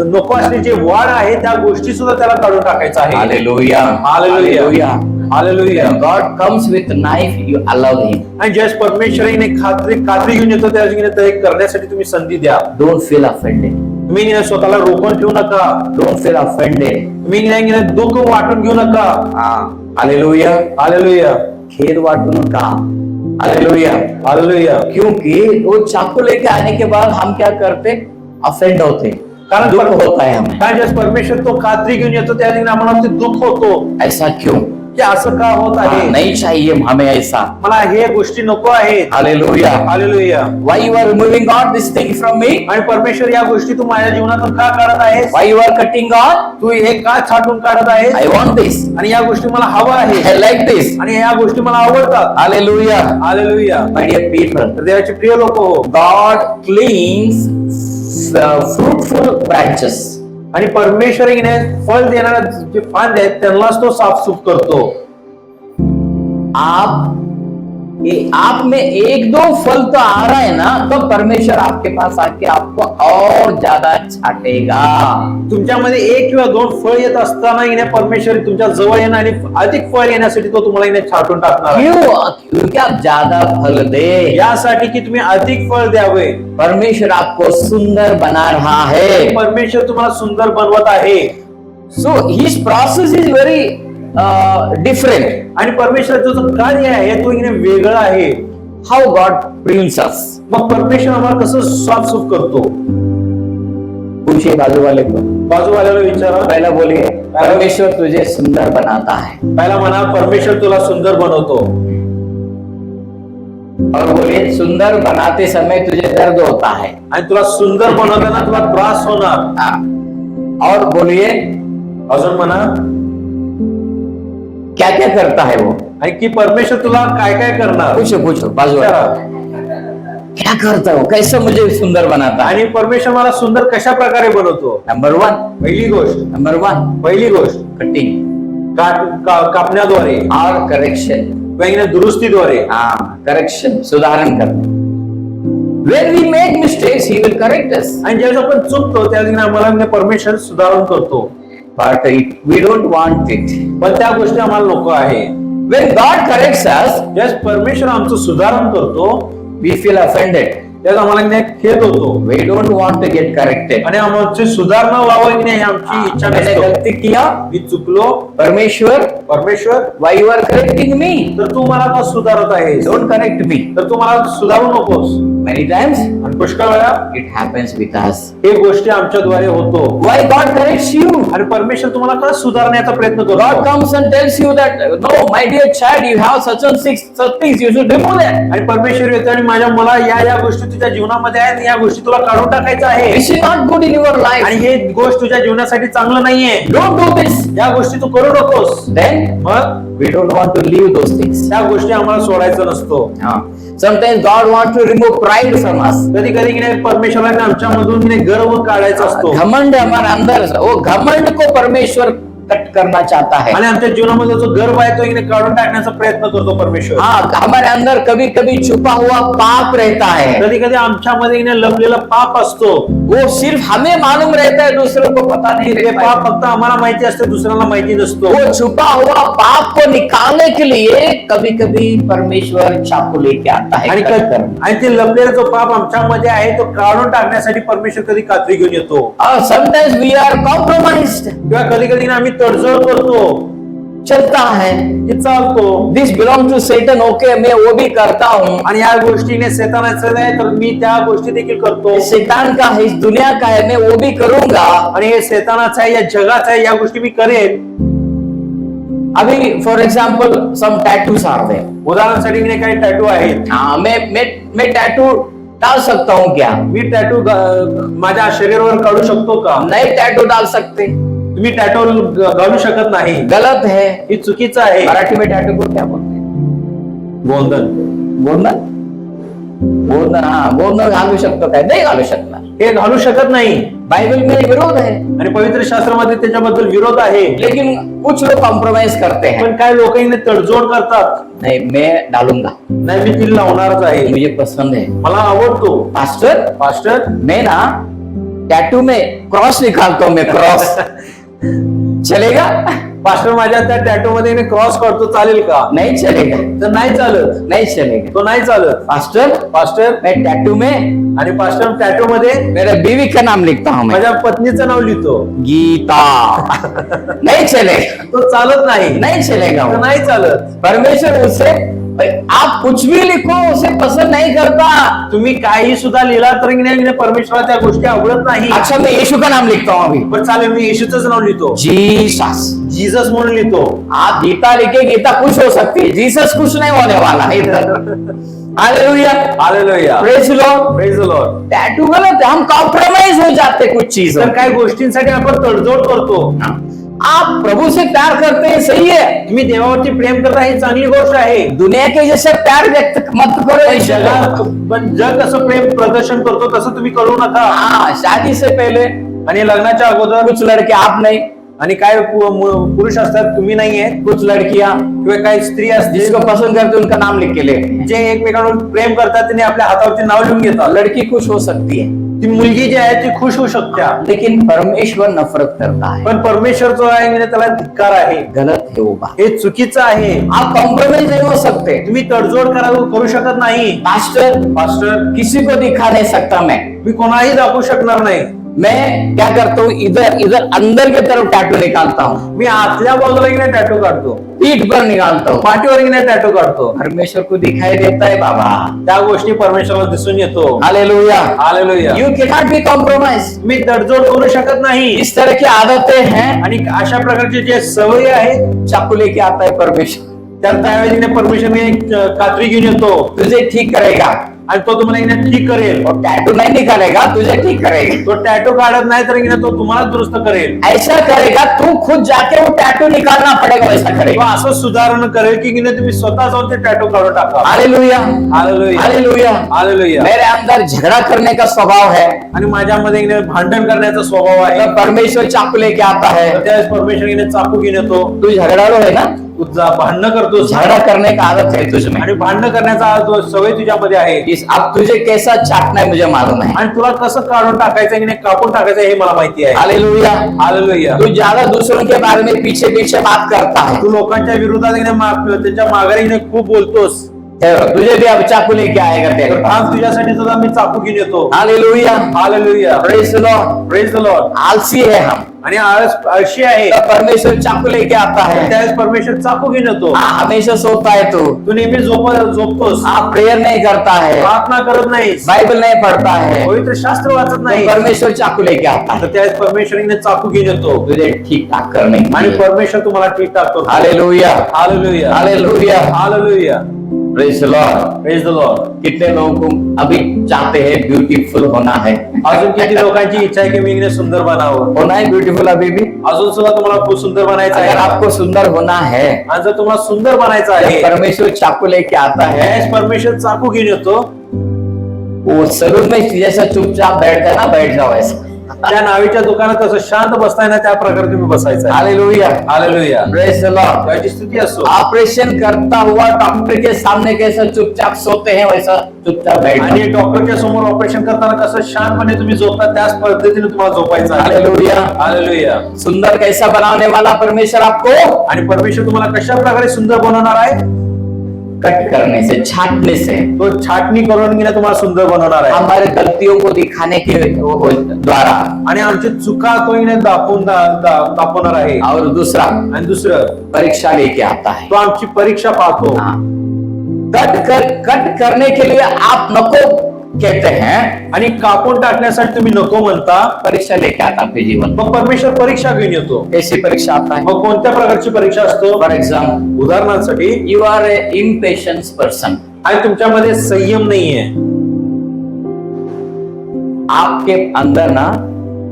नको असलेली जे वाढ आहे त्या गोष्टी सुद्धा त्याला काढून टाकायचं आहे. Hallelujah. Hallelujah. Hallelujah. When God comes with a knife, you allow him. आणि ज्यावेळेस परमेश्वराने खात्री घेऊन येतो त्यावेळेस ते करण्यासाठी तुम्ही संधी द्या. Don't feel offended. तुम्ही स्वतःला रोखून ठेवू नका. Don't feel offended. तुम्ही दुःख वाटून घेऊ नका. Hallelujah. हालेलुया. खेद वाटू नका. Hallelujah. हालेलुया. क्योंकि वो चाकू लेके आने के बाद हम क्या करते? अफेंड होते. कारण दुख होता है हमें. कारण ज्यावेळेस परमेश्वर तो खात्री घेऊन येतो त्यावेळेस आम्हाला ते दुःख होतो ऐसा क्यों? की असं का होत आहे. नहीं चाहिए हमें ऐसा. मला हे गोष्टी नको आहेत. Hallelujah. Hallelujah. Why you are removing God this thing from me? आणि परमेश्वर या गोष्टी तू माझ्या जीवनातून का काढत आहेस? Why you are cutting God? तू हे का छाटून काढत आहेस? I want this. आणि या गोष्टी मला हवा आहे. I like this. आणि या गोष्टी मला आवडतात. Hallelujah. Hallelujah. My dear people, तर देवाचे प्रिय लोक हो. God cleans fruitful branches. आणि परमेश्वर फळ देणारा जे फांदे आहेत त्यांनाच तो साफसूफ करतो. आप में एक दो फल तो आ रहा है ना, तो परमेश्वर आपके पास आके आपको और ज्यादा छाटेगा. तुमच्यामध्ये एक किंवा दोन फळ येत असताना परमेश्वर तुमच्या जवळ येणार आणि अधिक फळ येण्यासाठी तो तुम्हाला छाटून टाकणार आहे. क्योंकि आप ज्यादा फल दे. यासाठी की तुम्ही अधिक फळ द्यावे. परमेश्वर आपको सुंदर बना रहा है. परमेश्वर तुम्हाला सुंदर बनवत आहे. So his process is very different. आणि परमेश्वराचं जो कार्य आहे तो वेगळं आहे. हाऊ गॉड प्रिन्स अस. मग परमेश्वर आम्हाला कसं साफसूफ करतो. पूछिए बाजू वाले को. बाजूवाल्याला विचारा. पहला बोलिए, परमेश्वर तुझे सुंदर बनाता है. पहिला म्हणा परमेश्वर तुला सुंदर बनवतो. और बोलिए, सुंदर बनाते समय तुझे दर्द होता है. आणि तुला सुंदर बनवताना तुला त्रास होणार. और बोलिए, अजून म्हणा क्या क्या करता है वो. आणि की परमेश्वर तुला काय काय करणार. पूछो बाजू वाला, क्या करता है वो, कैसे मुझे सुंदर बनाता है. आणि परमेश्वर मला सुंदर कशा प्रकारे बनवतो. Number one. पहिली गोष्ट कटिंग, कापण्याद्वारे और करेक्शन. दुरुस्तीद्वारे. करेक्शन, सुधारण करणे. When we make mistakes, He will correct us. आणि ज्यावेळेस आपण चुकतो त्यावेळेस आम्हाला परमेश्वर सुधारण करतो. But we don't want it. पण त्या गोष्टी आम्हाला नको आहे. When God corrects us, ज्यावेळेस परमेश्वर आमचं सुधारण करतो we feel offended. त्यावेळेस आम्हाला खेद होतो. We don't want to get corrected. आणि आमची सुधारणा व्हावी की नाही आमची इच्छा मैंने नसतो. गलती किया, मी चुकलो. परमेश्वर, परमेश्वर why you are correcting me? तर तू मला का सुधारत आहेस? Don't correct me. तर तू मला सुधारू नकोस. Many times आणि पुष्कळ वेळा it happens with us. हे गोष्टी आमच्याद्वारे होतो. Why God corrects you? आणि परमेश्वर तुम्हाला का सुधारण्याचा प्रयत्न God करतो? comes and tells you that no, my dear child, you have such things, you should remove that. आणि परमेश्वर येतो आणि माझ्या मला या गोष्टी तुझ्या जीवनामध्ये आहेत, या गोष्टी तुला काढून टाकायचं आहे. This is not good in your life. आणि हे गोष्ट तुझ्या जीवनासाठी चांगलं नाहीये. Don't do this. या गोष्टी तू करू नकोस. Then मग we don't want to leave those things. त्या गोष्टी आम्हाला सोडायचं नसतो. Sometimes God wants to remove pride from us. कधी कधी परमेश्वराने आमच्यामधून गर्व काढायचा असतो. घमंड हमारे अंदर, वो घमंड को परमेश्वर कट करना चाहता है. आणि आमच्या जीवनामध्ये जो गर्व आहे तो काढून टाकण्याचा प्रयत्न करतो परमेश्वर. हाँ, हमारे अंदर कभी कभी छुपा हुआ पाप रहता है. कधी कधी आमच्यामध्ये लपलेला पाप असतो. वो सिर्फ हमें मालूम रहता है, दूसरों को पता नहीं ते रहता पाप है. फक्त आम्हाला माहिती असते, दुसऱ्याला माहिती नसतो. वो छुपा हुआ पाप को निकालने के लिए कभी कभी परमेश्वर चाकू लेके आता है. आणि कट करने. आणि ते लपलेला जो पाप आमच्यामध्ये आहे तो काढून टाकण्यासाठी परमेश्वर कधी कात्री घेऊन येतो. और sometimes we are compromised. किंवा कधी कधी आम्ही तडजोड करतो, चलता है. की चालतो. This belongs to Satan. Okay, मैं वो भी करता हूँ. आणि या गोष्टीने शैतानाचं आहे तर मी त्या गोष्टी देखील करतो. ये शैतान का है, इस दुनिया का है, मैं वो भी करूंगा. आणि हे शैतानाचं आहे, या जगाचं आहे, या गोष्टी मी करेन. अभी for example some tattoos are there. उदाहरणासाठी काही टॅटू आहेत. हाँ, मैं टैटू डाल सकता हूँ क्या? मी टॅटू माझ्या शरीरावर काढू शकतो का? नहीं टैटू डाल सकते. तुम्ही टॅटू घालू शकत नाही. गलत है. हे चुकीचं आहे. मराठी में टैटू को क्या बोलते हैं? गोंधन. गोंधन. गोंधन, हाँ, गोंधन घालू शकतो काय? नाही घालू शकणार. हे घालू शकत नाही. बाइबल में विरोध है. आणि पवित्र शास्त्रामध्ये त्याच्याबद्दल विरोध आहे. लेकिन कुछ लोग कॉम्प्रोमाइज करते हैं. पण काय लोक तडजोड करतात. नहीं, मैं डालूंगा. नाही, मी ती लावणारच आहे. मुझे पसंद है. मला आवडतो. पास्टर, मास्टर मैं ना टैटू में क्रॉस निकालता हूँ. मैं क्रॉस चलेगा? मास्टर माझ्या त्या टॅटू मध्ये क्रॉस काढतो, चालेल का? नहीं चलेगा. तर नाही चालत. नहीं चलेगा. तो नाही चालत. पास्टर, पास्टर, मैं टैटू में आणि पास्टर टॅटू मध्ये मेरे बीवी का नाम लिखता हूँ. मैं माझ्या पत्नीचं नाव लिहितो. गीता. नहीं चलेगा. तो चालत नाही. नहीं चलेगा तो वो. नाही चालत. परमेश्वर उससे, आप कुछ भी लिखो, उसे पसंद नहीं करता. तुम्ही काही सुद्धा लिहिला तर परमेश्वराला त्या गोष्टी आवडत नाही. अच्छा, मैं यीशु का नाम लिखता हूँ अभी. पण चालेल, मी येशूचंच नाव लिहितो. जीसस. जीसस म्हणून लिहितो. आप गीता लिखे, गीता खुश हो सकती है, जीसस खुश नहीं होने वाला है. Hallelujah. Hallelujah. Praise Lord. Praise the Lord. Tattoo गलत है, हम कॉम्प्रोमाइज हो जाते कुछ चीजों. तर काही गोष्टींसाठी आपण तडजोड करतो. आप प्रभु से प्यार करते हैं, सही है. तुम्ही देवावरती प्रेम करता, ही चांगली गोष्ट आहे. दुनिया के जैसे प्यार व्यक्त मत करो इस जगह. पण जग कसं प्रेम प्रदर्शन करतो तसं तुम्ही करू नका. हाँ, शादी से पहले आणि लग्नाच्या अगोदर कुछ लड़के, आप नहीं, आणि काय पुरुष असतात, तुम्ही नाहीये, कुछ लड़कियां किंवा काही स्त्री असतील जिसको पसंद करते उनका नाम लिख के ले. जे एकमेकांवर प्रेम करतात त्यांनी आपल्या हातावरती नाव लिहून घेतात. लड़की खुश हो सकती है, ती मुलगी जी आहे ती खुश होऊ शकते. लेकिन परमेश्वर नफरत करता है. पण परमेश्वर जो आहे त्याला धिक्कार आहे. गलत है वो बात. हे चुकीचं आहे. आप कॉम्प्रोमाइज नहीं हो सकते. तुम्ही तडजोड करू शकत नाही. पास्टर, पास्टर, किसी को दिखा नहीं सकता मैं. मी कोणाही दाखवू शकणार नाही. मैं क्या करता हूँ, इधर अंदर की तरफ टैटू निकालता हूँ. मी आतल्या बाजूला टॅटू काढतो, पीठ पर निकालता हूँ. पाठीवर टॅटू काढतो. परमेश्वर को दिखाई देता है बाबा. त्या गोष्टी परमेश्वराला दिसून येतो. Hallelujah. Hallelujah. You cannot be compromised. मी तडजोड करू शकत नाही. इस तरह की आदतें हैं. आणि अशा प्रकारचे जे सवयी आहेत चाकू लेके आता है परमेश्वर. त्यावेळी परमेश्वरने कात्री घेऊन येतो. तुझे ठीक करेगा. आणि तो तुम्हाला ठीक करेल. और टैटू नहीं निकालेगा, तुझे ठीक करेगा. तो टॅटू काढत नाही तर तो तुम्हाला दुरुस्त करेल. ऐसा करेगा, तू खुद जाके वो टैटू निकालना पड़ेगा, वैसा तो करेगा. असं सुधारणा करेल की तुम्ही स्वतः जाऊन ते टॅटू काढून टाका. हालेलुया. हालेलुया. हालेलुया. हालेलुया. मेरे अंदर झगड़ा करने का स्वभाव है, आणि माझ्यामध्ये भांडण करण्याचा स्वभाव आहे. तो परमेश्वर चाकू लेके आता है. तर त्यावेळेस परमेश्वर चाकू घेऊन येतो. तू झगड़ालू है ना, तू भांडणं करतो. झगड़ा करने का आदत है तुझमें. आणि भांडणं करण्याचा सवय तुझ्यामध्ये आहे. अब तुझे कैसा चाटना है मुझे मालूम है. आणि तुला कसं काढून टाकायचं कापून टाकायचं हे मला माहिती आहे. हालेलुया. हालेलुया. तू ज्यादा दूसरों के बारे में पीछे पीछे बात करता है. तू लोकांच्या विरोधात त्यांच्या माघारी खूप बोलतोस. ठहरो, तुझे भी अब चाकू लेके आएगा तेरे तर आज तुझ्यासाठी सुद्धा मी चाकू घेऊन येतो. Hallelujah, hallelujah, praise the Lord. Praise the Lord. आलसी है हम, आणि आळशी आहे तब परमेश्वर चाकू लेके आता है. त्यावेळेस परमेश्वर चाकू घेऊन येतो. हाँ, हमेशा सोता है तू नेहमी झोपतोस, आप प्रेयर नहीं करता है, प्रार्थना करत नाहीस, बाइबल नहीं पढ़ता है, पवित्र शास्त्र वाचत तो नाही. परमेश्वर चाकू लेके आता है तर त्यावेळेस परमेश्वरीने चाकू घेऊन येतो तुझे ठीक ठाक करने के आणि लिए. परमेश्वर तुम्हाला ठीक ठाक करतो. Hallelujah, hallelujah, hallelujah, hallelujah, praise the Lord. Praise the Lord. कितने लोगों को अभी चाहते हैं ब्यूटीफुल होना है? अजून किती लोकांची इच्छा आहे की मी इकडे सुंदर बनावं. होना है ब्यूटीफुल अभी भी? अजून सुद्धा तुम्हाला खूप सुंदर बनायचं आहे. अगर आपको सुंदर होना है, आणि जर तुम्हाला सुंदर बनायचं आहे, परमेश्वर चाकू लेके आता है. त्यावेळेस परमेश्वर चाकू घेऊन येतो. वो सलून में जैसा चुपचाप बैठ जाना, बैठ जाओ ऐसा. त्या नावीच्या दुकानात कसं शांत बसताय ना, त्या प्रकारे तुम्ही बसायचं. Hallelujah, hallelujah, praise the Lord. त्याची स्तुती असो. ऑपरेशन करता हुआ डॉक्टर के सामने कैसा चुपचाप सोते हैं, वैसा चुपचाप बैठ आणि जाओ. डॉक्टरच्या समोर ऑपरेशन करताना कसं शांतपणे तुम्ही झोपता, त्याच पद्धतीने तुम्हाला झोपायचं आहे. हालेलुया. हालेलुया. सुंदर कैसा बनाने वाला परमेश्वर आपको? आणि परमेश्वर तुम्हाला कशा प्रकारे सुंदर बनवणार आहे? कट करने से, छाटने से, तो छाटणी करून गेला तुम्हाला सुंदर बनवणार आहे. हमारे गलतियों को दिखाने के द्वारा. आणि आमची चुका तो इने दाखवणार आहे. और दूसरा, आणि दुसरं, परीक्षा लेके आता है. तो आमची परीक्षा पाहतो. हाँ. कट करने के लिए आप नको कहते हैं, आणि कापून टाकण्यासाठी तुम्ही नको म्हणता. परीक्षा लेके आता आपके जीवन में. मग परमेश्वर परीक्षा घेऊन येतो. कैसी परीक्षा आता है? मग कोणत्या प्रकारची परीक्षा असतो? फॉर एग्जाम्पल, उदाहरणासाठी, you R A impatience person. आणि तुमच्यामध्ये संयम नाहीये. आपके अंदर ना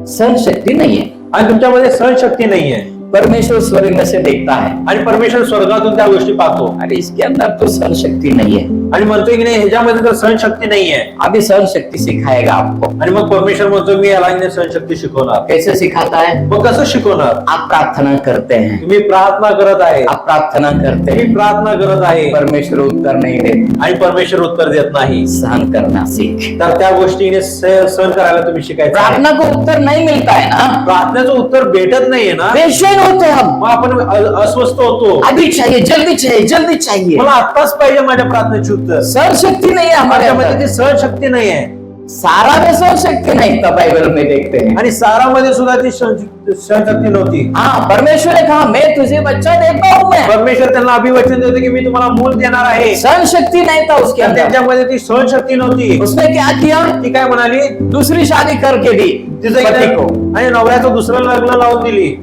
सहन शक्ति नहीं है. आणि तुमच्यामध्ये सहनशक्ती नाहीये. परमेश्वर स्वर्ग में से देखता है, आणि परमेश्वर स्वर्गातून त्या गोष्टी पाहतो. अरे इसके अंदर तो सहन शक्ति नहीं है. आणि म्हणतोय की नाही, ह्याच्यामध्ये तर सहनशक्ती नाहीये. अभी सहन शक्ति सिखाएगा आपको. आणि मग परमेश्वर म्हणतो मी याला इने सहनशक्ती शिकवणार. कैसे सिखाता है? मग कसं शिकवणार? आप प्रार्थना करते हैं, तुम्ही प्रार्थना करत आहे. आप प्रार्थना करते तुम्ही हैं, प्रार्थना करत आहे परमेश्वर उत्तर नहीं देते. आणि परमेश्वर उत्तर देत नाही. सहन करना सीख. तर त्या गोष्टीने सहन करायला तुम्ही शिकायचं आहे. प्रार्थना को उत्तर नहीं मिलता है ना, प्रार्थनेचं उत्तर भेटत नाहीये ना, बेचैन होते हम. मग आपण अस्वस्थ होतो. अभी चाहिए, जल्दी चाहिए, जल्दी चाहिए. मला आत्ताच पाहिजे माझ्या प्रार्थनेचे उत्तर. सहन शक्ति नहीं है हमारे माझ्यामध्ये अंदर. ती सहनशक्ती नाहीये. सारा में सहन शक्ति नहीं था, बाइबल में देखते हैं. आणि सारामध्ये सुद्धा ती सहनशक्ती नव्हती. हाँ, परमेश्वर ने कहा मैं तुझे बच्चा देता हूँ मैं. परमेश्वर त्यांना अभिवचन देतो की मी तुम्हाला मूल देणार आहे. सहन शक्ति नहीं था उसके पण अंदर. त्यांच्यामध्ये ती सहनशक्ती नव्हती. उसने क्या किया? ती काय म्हणाली? दूसरी शादी करके दी तिचं पति को. आणि नवऱ्याचं दुसरं लग्न लावून दिली.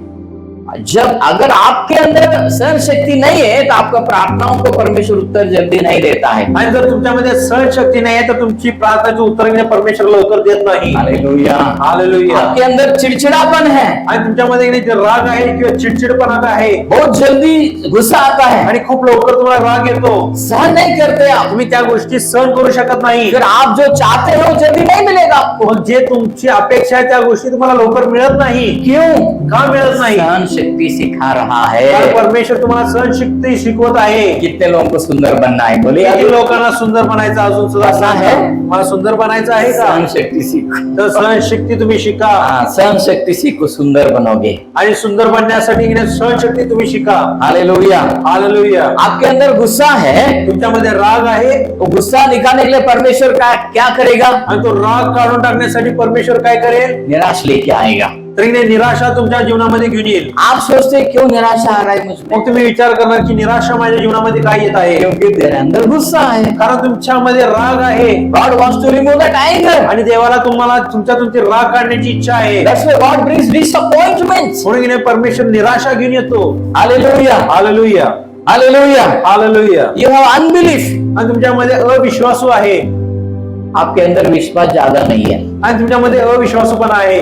जब अगर आपके अंदर सहन शक्ति नहीं है तो आपका प्रार्थनाओं को परमेश्वर उत्तर जल्दी नहीं देता है. आणि जर तुमच्यामध्ये सहनशक्ती नाही आहे तर तुमची प्रार्थनेचे उत्तर परमेश्वर लवकर देत नाही. हालेलुया. हालेलुया. आपके अंदर चिड़चिड़ापन है, आणि तुमच्यामध्ये जे राग आहे किंवा चिडचिडपणा आहे, बहुत जल्दी गुस्सा आता है, आणि खूप लवकर तुम्हाला राग येतो. सहन नहीं करते आप. तुम्ही त्या गोष्टी सहन करू शकत नाही. फिर आप जो चाहते हो जल्दी नहीं मिलेगा आपको. मग जे तुमची अपेक्षा आहे त्या गोष्टी तुम्हाला लवकर मिळत नाही. क्यों? का मिळत नाही? सहन शक्ति सिखा रहा कारण है. परमेश्वर तुम्हाला सहनशक्ती शिकवत आहे. कितने लोगों को सुंदर बनना है? बोलिए. किती लोकांना सुंदर बनायचं अजून सुद्धा असं आहे? मला सुंदर बनायचं आहे का? सहन शक्ति सीखो. तर सहनशक्ती तुम्ही शिका. हाँ, सहन शक्ति सीखो, सुंदर बनोगे. आणि सुंदर बनण्यासाठी की नाही, सहनशक्ती तुम्ही शिका. हालेलुया. हालेलुया. आपके अंदर गुस्सा है, तुमच्यामध्ये राग आहे तो गुस्सा निकालने के लिए परमेश्वर का क्या करेगा? आणि तो राग काढून टाकण्यासाठी परमेश्वर काय करेल? निराश लेके आएगा. तरी नाही, निराशा तुमच्या जीवनामध्ये घेऊन येईल. आप सोचते हैं, क्यों निराशा आ रहा है मुझ में? मग तुम्ही विचार करणार की निराशा माझ्या जीवनामध्ये काय येत आहे? क्योंकि तेरे अंदर गुस्सा है. कारण तुमच्यामध्ये राग आहे. God wants to remove that anger. आणि देवाला तुम्हाला तुमच्यातून ते राग काढण्याची इच्छा आहे. That's why God brings disappointments. म्हणून की नाही, परमेश्वर निराशा घेऊन येतो. Hallelujah. Hallelujah. Hallelujah. Hallelujah. You have unbelief. आणि तुमच्यामध्ये अविश्वासू आहे. आपके अंदर विश्वास ज्यादा नहीं है. आणि तुमच्यामध्ये अविश्वासूपणा आहे.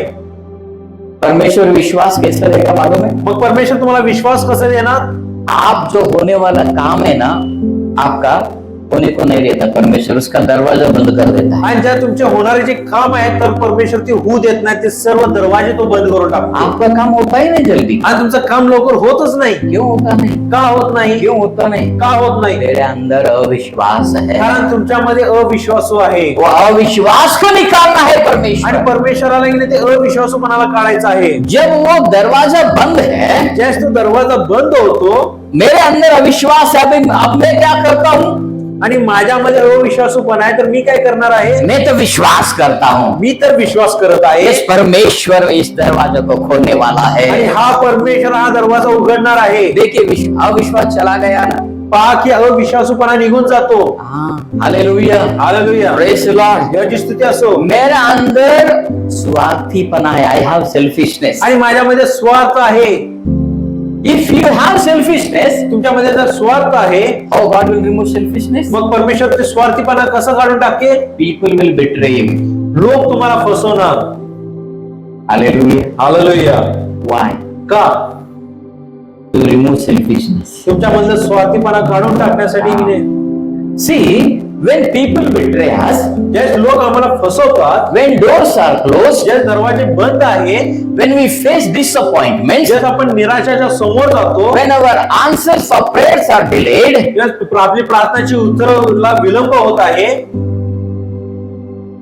परमेश्वर विश्वास कैसे देगा मालूम है? मग परमेश्वर तुम्हाला विश्वास कसा देणार? आप जो होने वाला काम है ना आपका, होने को नहीं देता परमेश्वर, उसका दरवाजा बंद कर देता है. आणि ज्या तुमचे होणारे जे काम आहे तर परमेश्वर ते होऊ देत नाही. ते सर्व दरवाजे तो बंद करून टाकतो. आपका काम होता ही नहीं जल्दी. आणि तुमचं काम लवकर होतच नाही. क्यों होता नहीं? का होत नाही? क्यों होता नहीं? का होत नाही? तेरे अंदर अविश्वास है. कारण तुमच्यामध्ये अविश्वासू आहे. वो अविश्वास को निकालना है परमेश्वर. आणि परमेश्वराला की नाही, ते अविश्वासूपणाला काढायचं आहे. जब वो दरवाजा बंद है, ज्यावेळेस तो दरवाजा बंद होतो, मेरे अंदर अविश्वास है. अब मैं क्या करता हूँ? आणि माझ्यामध्ये अविश्वासूपणा आहे, तर मी काय करणार आहे? मैं तो विश्वास करता हूँ मी तर विश्वास करत आहे इस परमेश्वर इस दरवाजे को खोलने वाला आणि है। हा परमेश्वर हा दरवाजा उघडणार आहे। देखिए अविश्वास चला गया ना। पहा की अविश्वासूपणा निघून जातो। Hallelujah, hallelujah, praise the Lord. देवाची स्तुती असो। मेरा अंदर स्वार्थीपना है, आई हैव सेल्फिशनेस। आणि माझ्यामध्ये स्वार्थ आहे। इफ यू हैव सेल्फिशनेस, तुमच्यामध्ये जर स्वार्थ आहे, हाउ गॉड विल रिमूव सेल्फिशनेस? मग परमेश्वर ते स्वार्थीपणा कसं काढून टाकेल? पीपल विल बिट्रे यू, लोक तुम्हाला फसवणार। हालेलुया। हालेलुया। व्हाई? का? To remove selfishness. तुमच्यामधलं स्वार्थीपणा काढून टाकण्यासाठी मी See, when people betray us, ज्यावेळेस लोक आम्हाला फसवतात, when doors are closed, ज्या दरवाजे बंद आहेत, when we face disappointments, ज्यात आपण निराशाच्या समोर जातो, when our answers of prayers are delayed, ज्यात आपली प्रार्थनाची उत्तराला विलंब होत आहे,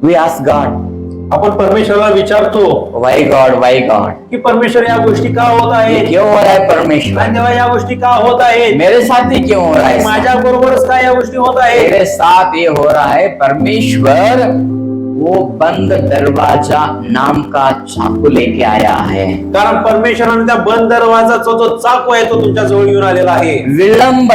we ask God, आपण परमेश्वराला विचारतो why God, why God? की परमेश्वर या गोष्टी का होत ये आहेत? क्यों हो रहा है परमेश्वर? आणि तेव्हा या गोष्टी का होत आहेत? मेरे साथ ही क्यों हो रहा है? माझ्या बरोबरच का या गोष्टी होत आहेत? मेरे साथ ये हो रहा है, परमेश्वर वो बंद दरवाजा नाम का चाकू लेके आया है। कारण परमेश्वराने त्या बंद दरवाजाचा जो चाकू आहे तो तुमच्या जवळ येऊन आलेला आहे। विलंब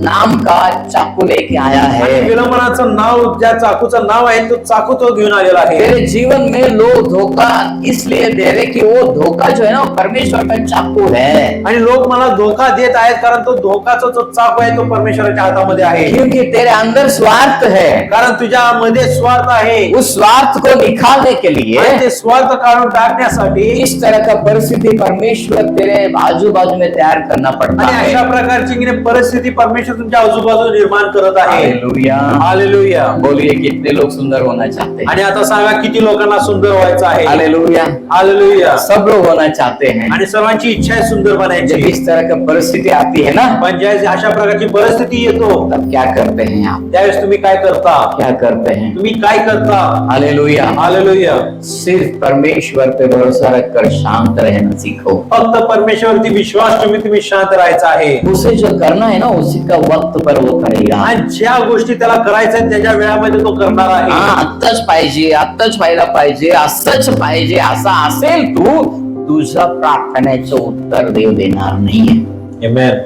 नाम का चाकू लेके आया आणि है। विलंबनाचं नाव, ज्या चाकूचं नाव आहे तो चाकू तो घेऊन आलेला आहे। तेरे जीवन में लोग धोखा इसलिए दे रहे कि वो धोखा जो है ना वो परमेश्वर का चाकू है। आणि लोक मला धोका देत आहेत कारण तो धोकाचा जो चाकू आहे तो परमेश्वराच्या हातामध्ये आहे। क्योंकि तेरे अंदर स्वार्थ है, कारण तुझ्यामध्ये स्वार्थ आहे। उस स्वार्थ को निकालने के लिए आणि ते स्वार्थ काढून टाकण्यासाठी इस तरह का परिस्थिति परमेश्वर तेरे आजू बाजू में तैयार करना पड़ता आणि है। अशा प्रकारची की नाही परिस्थिती परमेश्वर तुमच्या आजूबाजूला निर्माण करत आहे। Hallelujah, hallelujah. बोलिए कितने लोग सुंदर होना चाहते हैं? आणि आता सांगा किती लोकांना सुंदर व्हायचं आहे? Hallelujah, hallelujah. सब लोग होना चाहते हैं। आणि सर्वांची इच्छा आहे सुंदर जब बनायची। इस तरह का परिस्थिति आती है ना, पण ज्यावेळेस अशा प्रकारची परिस्थिती येतो तब क्या करते हैं आप? त्यावेळेस तुम्ही काय करता? क्या करते हैं? तुम्ही काय करता? Hallelujah, hallelujah. सिर्फ परमेश्वर पे भरोसा रखकर शांत रहना सीखो। फक्त परमेश्वरवरती विश्वास तुम्ही शांत राहायचं आहे। उसे जो करना है ना उसी का वक्त पर वो करेगा। आणि ज्या गोष्टी त्याला करायच्या आहेत त्याच्या वेळामध्ये तो करणार आहे। आत्ताच पाहिजे, आत्ताच व्हायला पाहिजे, असंच पाहिजे, असं असेल तू, तुझं प्रार्थनेचं उत्तर देव देणार नाहीये। आमेन।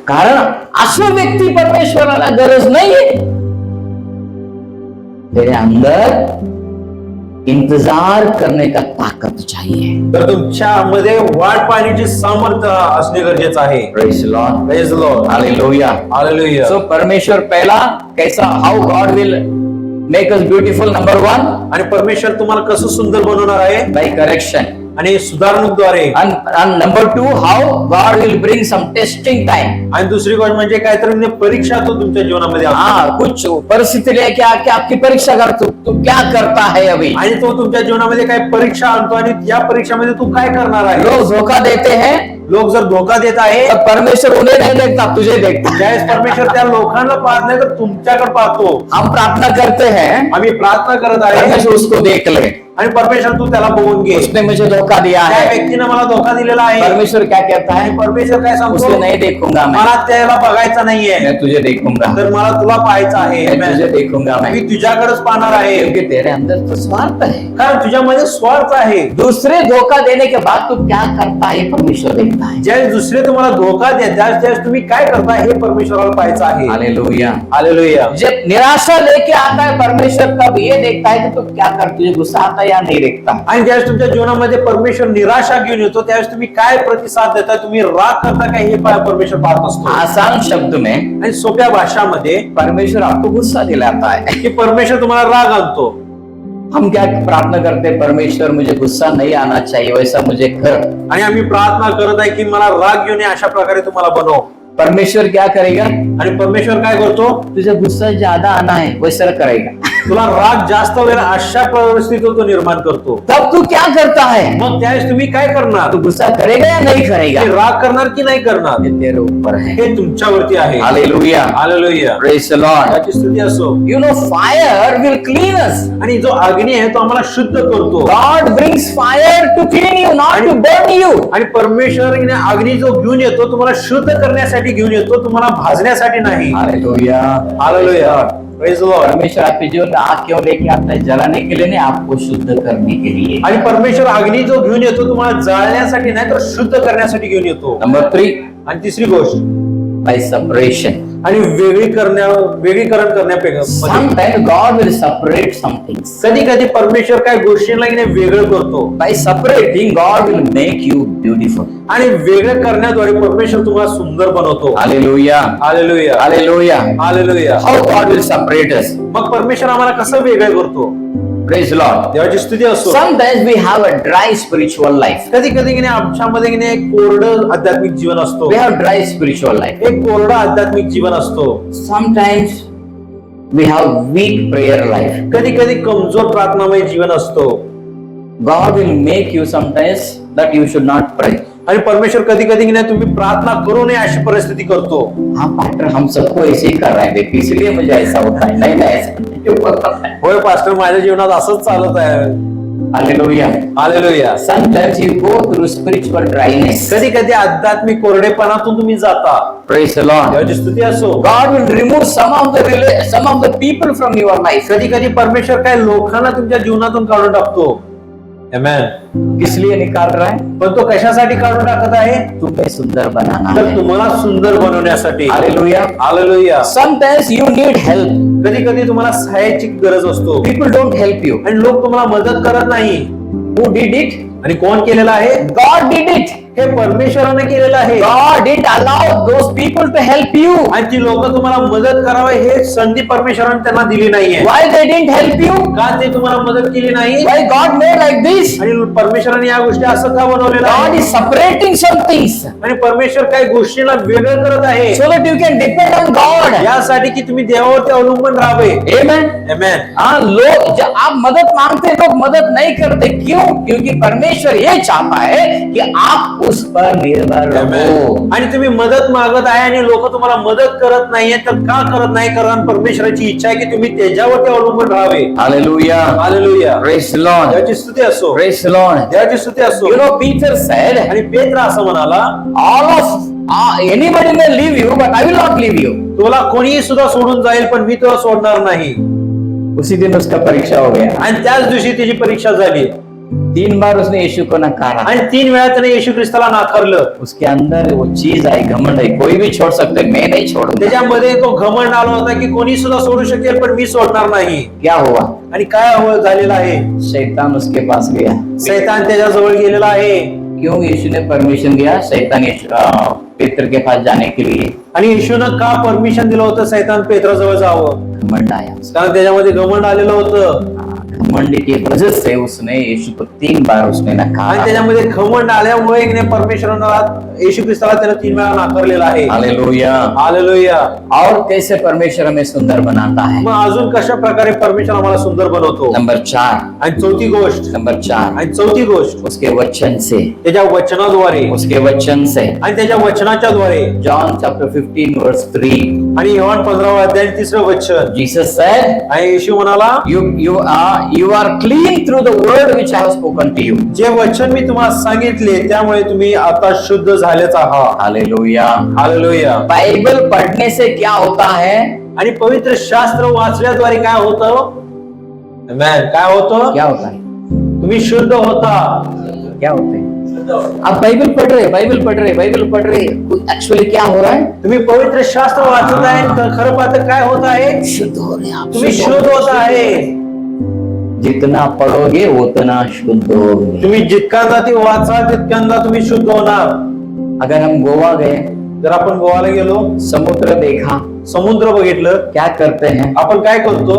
कारण असं व्यक्ती परमेश्वराला गरज नाहीये। तेरे अंदर इंतजार करने का ताकत चाहिए। तर तुमच्यामध्ये वाट पाहण्याची सामर्थ्य असणे गरजेचं आहे। Praise the Lord. Praise the Lord. Hallelujah. Hallelujah. So परमेश्वर पहला कैसा, हाउ God will make us beautiful, number 1 आणि परमेश्वर तुम्हाला कसं सुंदर बनवणार आहे? बाय करेक्शन, आणि सुधारणूकद्वारे। and number 2 how God will bring some testing time. आणि दुसरी गोष्ट म्हणजे काहीतरी परीक्षा तो तुमच्या जीवनामध्ये आणतो। हाँ, कुछ परिस्थिति लेके आके आपकी परीक्षा कर, तू क्या करता है अभी? आणि तो तुमच्या जीवनामध्ये काही परीक्षा आणतो आणि या परीक्षामध्ये तू काय करणार आहे? लोग धोखा देते हैं, लोक जर धोका देत आहे तब परमेश्वर उन्हें नहीं देखता, तुझे देखता है। त्यावेळेस परमेश्वर त्या लोकांना पाहत नाही तर तुमच्याकडे पाहतो। हम प्रार्थना करते हैं, आम्ही प्रार्थना करत आहे परमेश्वर उसको देख ले, आणि परमेश्वर तू त्याला बघून घे। उसने मुझे धोखा दिया त्या है। व्यक्तीने मला धोका दिलेला आहे। परमेश्वर क्या कहता है? आणि परमेश्वर काय सांगतो? उसे नहीं देखूंगा मैं मला त्याला बघायचं नाहीये, मैं तुझे देखूंगा, तर मला तुला पाहायचं आहे। मैं तुझे देखूंगा मी मैं, तुझ्याकडेच पाहणार आहे, क्योंकि तेरे अंदर तो स्वार्थ है। कारण तुझ्यामध्ये स्वार्थ आहे। दूसरे धोखा देने के बाद तू क्या करता है परमेश्वर देखता है। ज्यावेळेस दुसरे तुम्हाला धोका देतात त्यावेळेस तुम्ही काय करता हे परमेश्वराला पाहायचं आहे। Hallelujah, hallelujah. जब निराशा लेके आता है परमेश्वर तब ये देखता है कि तू क्या कर, तुझे गुस्सा आता है या नहीं देखता। आणि ज्यावेळेस तुमच्या जीवनामध्ये परमेश्वर निराशा घेऊन येतो त्यावेळेस तुम्ही काय प्रतिसाद देता, तुम्ही राग करता काय हे परमेश्वर पाहत असतो। आसान शब्द में आणि सोप्या भाषामध्ये परमेश्वर आपको गुस्सा दिलाता है की परमेश्वर तुम्हाला राग आणतो। हम क्या प्रार्थना करते हैं, परमेश्वर मुझे गुस्सा नहीं आना चाहिए, वैसा मुझे कर। आणि आम्ही प्रार्थना करत आहे की मला राग घेऊन ये, अशा प्रकारे तुम्हाला बनव। परमेश्वर क्या करेगा? आणि परमेश्वर काय करतो? तुझे गुस्सा ज्यादा आना है वैसा करेगा। तुला राग जास्त वेळ अशा परिस्थितीत तो निर्माण करतो. तब तू क्या करता है? मग त्यावेळेस तुम्ही काय करणार? तू गुस्सा करेगा या नहीं करेगा? ते राग करणार की नाही करणार? ये तेरे ऊपर है. हे तुमच्यावरती आहे. Hallelujah. Hallelujah. Praise the Lord. त्याची स्तुती असो. You know, fire will clean us. आणि जो अग्नी आहे तो आम्हाला शुद्ध करतो. God brings fire to clean you, not to burn you. आणि परमेश्वर अग्नी जो घेऊन येतो तुम्हाला शुद्ध करण्यासाठी घेऊन येतो, तुम्हाला भाजण्यासाठी नाही. Hallelujah. Hallelujah. Praise the Lord. परमेश्वर आपके जीवन में आग क्यों लेके आता है? जलाने के लिए नहीं, आपको शुद्ध करने के लिए. आणि परमेश्वर अग्नी जो घेऊन येतो तुम्हाला जाळण्यासाठी नाही तर शुद्ध करण्यासाठी घेऊन येतो. नंबर 3, आणि तिसरी गोष्ट by separation. आणि वेगळीकरण करण्यापेक्षा Sometimes God will separate some things. कधी कधी परमेश्वर काय गोष्टींना की नाही वेगळं करतो. By separating, God will make you beautiful. आणि वेगळं करण्याद्वारे परमेश्वर तुम्हाला सुंदर बनवतो. Hallelujah. Hallelujah. Hallelujah. Hallelujah. How God will separate us. मग परमेश्वर आम्हाला कसं वेगळं करतो? Praise the Lord. देवाची स्तुती असो. Sometimes we have a dry spiritual life. कधी कधी की नाही आमच्यामध्ये की नाही एक कोरडं आध्यात्मिक जीवन असतो. We have dry spiritual life. एक कोरडं आध्यात्मिक जीवन असतो. Sometimes we have weak prayer life. कधी कधी कमजोर प्रार्थनामय जीवन असतो. God will make you sometimes that you should not pray. आणि परमेश्वर कधी कधी की नाही तुम्ही प्रार्थना करू नये अशी परिस्थिती करतो. हाँ पास्टर, हम सबको ऐसे ही कर रहे हैं, देखिए, इसलिए मुझे ऐसा होता है. नहीं नहीं, ऐसा नहीं, क्यों होता है? होय पास्टर, माझ्या जीवनात असंच चालत आहे. Hallelujah. Hallelujah. Sometimes you go through spiritual dryness. कधी कधी आध्यात्मिक कोरडेपणातून तुम्ही जाता. Praise the Lord. देवाची स्तुती असो. God will remove some of the people from your life. कधी कधी परमेश्वर काय लोकांना तुमच्या जीवनातून काढून टाकतो. Amen. किस लिए निकाल रहा है? पण तो कशासाठी काढून टाकत आहे? तुम्हें सुंदर बनाना तर है. तुम्हाला सुंदर बनवण्यासाठी. Hallelujah. Hallelujah. Sometimes you need help. कधी कधी तुम्हाला सहाय्याची गरज असतो People don't help you. आणि लोक तुम्हाला मदत करत नाही. Who did it? आणि कोण केलेलं आहे? God did it. हे परमेश्वराने केलेलं आहे. God didn't allow those people to help you. आणि ती लोक तुम्हाला मदत करावे हे संधी परमेश्वराने त्यांना दिली नाहीये. Why they didn't help you? का ते तुम्हाला मदत केली नाही? Why God made like this? आणि परमेश्वराने या गोष्टी असं का बनवलेलं God आहे? is separating some things आणि परमेश्वर काही गोष्टीला वेगळं करत आहे so that you can depend on God. यासाठी की तुम्ही देवावरती अवलंबून राहावे. Amen. Amen. हाँ, लोग जब आप मदद मांगते लोग मदद नहीं करते, क्यों? क्योंकि परमेश्वर ये चाहता है कि आप उस पर निर्भर रहो. आणि तुम्ही मदत मागत आहे आणि लोक तुम्हाला मदत करत नाहीये, तर का करत नाही? कारण परमेश्वराची इच्छा आहे की तुम्ही त्याच्यावरती अवलंबून राहावे. Hallelujah. Hallelujah. Praise the Lord. देवाची स्तुती असो. Praise the Lord. देवाची स्तुती असो. You know, Peter said, आणि पेत्र असं म्हणाला, anybody may leave you, but I will not leave you. तुला कोणीही सुद्धा सोडून जाईल पण मी तुला सोडणार नाही. उसी दिन उसका परीक्षा हो गया. आणि त्याच दिवशी त्याची परीक्षा झाली 3 बार उसने यीशु को नकारा. आणि 3 वेळा त्याने येशू ख्रिस्ताला नाकारलं. उसके अंदर वो चीज आई, घमंड आई. कोई भी छोड़ सकते, मैं नहीं छोड़ूंगा. त्याच्यामध्ये तो घमंड आला होता की कोणी सुद्धा सोडू शकेल पण मी सोडणार नाही. क्या हुआ? आणि काय झालेलं आहे? शैतान उसके पास गया. सैतान त्याच्याजवळ गेलेला आहे. क्यों यीशु ने परमिशन दिया शैतान पेत्र के पास जाने के लिए? आणि येशूनं का परमिशन दिलं होतं सैतान पेत्राजवळ जावं? घमंड आया. कारण त्याच्यामध्ये घमंड आलेलं होतं. घमंड की वजह से उसने यीशु को 3 बार उसने आणि नकारा. त्याच्यामध्ये घमंड आल्यामुळे परमेश्वराला येशू ख्रिस्ताला त्याने 3 वेळा नाकारलेला आहे. हालेलुया. हालेलुया. और कैसे परमेश्वर हमें सुंदर बनाता है? मग अजून कशा प्रकारे परमेश्वर आम्हाला सुंदर बनवतो? नंबर 4. आणि चौथी गोष्ट नंबर 4. आणि चौथी गोष्ट उसके वचन से. त्याच्या वचनाद्वारे. उसके वचन से. आणि त्याच्या वचनाच्या द्वारे. John chapter 15 verse 3. आणि योहान 15 अध्याय 3 वचन. Jesus said, आणि येशू म्हणाला, you are clean through the word which I have spoken to you. जे वचन मी तुम्हाला सांगितले त्यामुळे तुम्ही आता शुद्ध झालेच आहात. हालेलुया. हालेलुया. बाइबल पढ़ने से क्या होता है? आणि पवित्र शास्त्र वाचल्याद्वारे काय होतं? Amen. काय होतं? क्या होता है? तुम्ही शुद्ध होता. क्या होता है? आप बाइबल पढ़ रहे एक्चुअली क्या हो रहा है? तुम्ही पवित्र शास्त्र वाचत आहे तर खरं पाहता काय होत आहे? शुद्ध हो रहे हैं आप. तुम्ही शुद्ध होत आहे. जितना पढ़ोगे उतना शुद्ध होगे. तुम्ही जितक्यांदा ती वाचाल तितक्यांदा तुम्ही शुद्ध होणार. अगर हम गोवा गए, जर आपण गोवाला गेलो, समुद्र देखा, समुद्र बघितलं, क्या करते हैं? आपण काय करतो?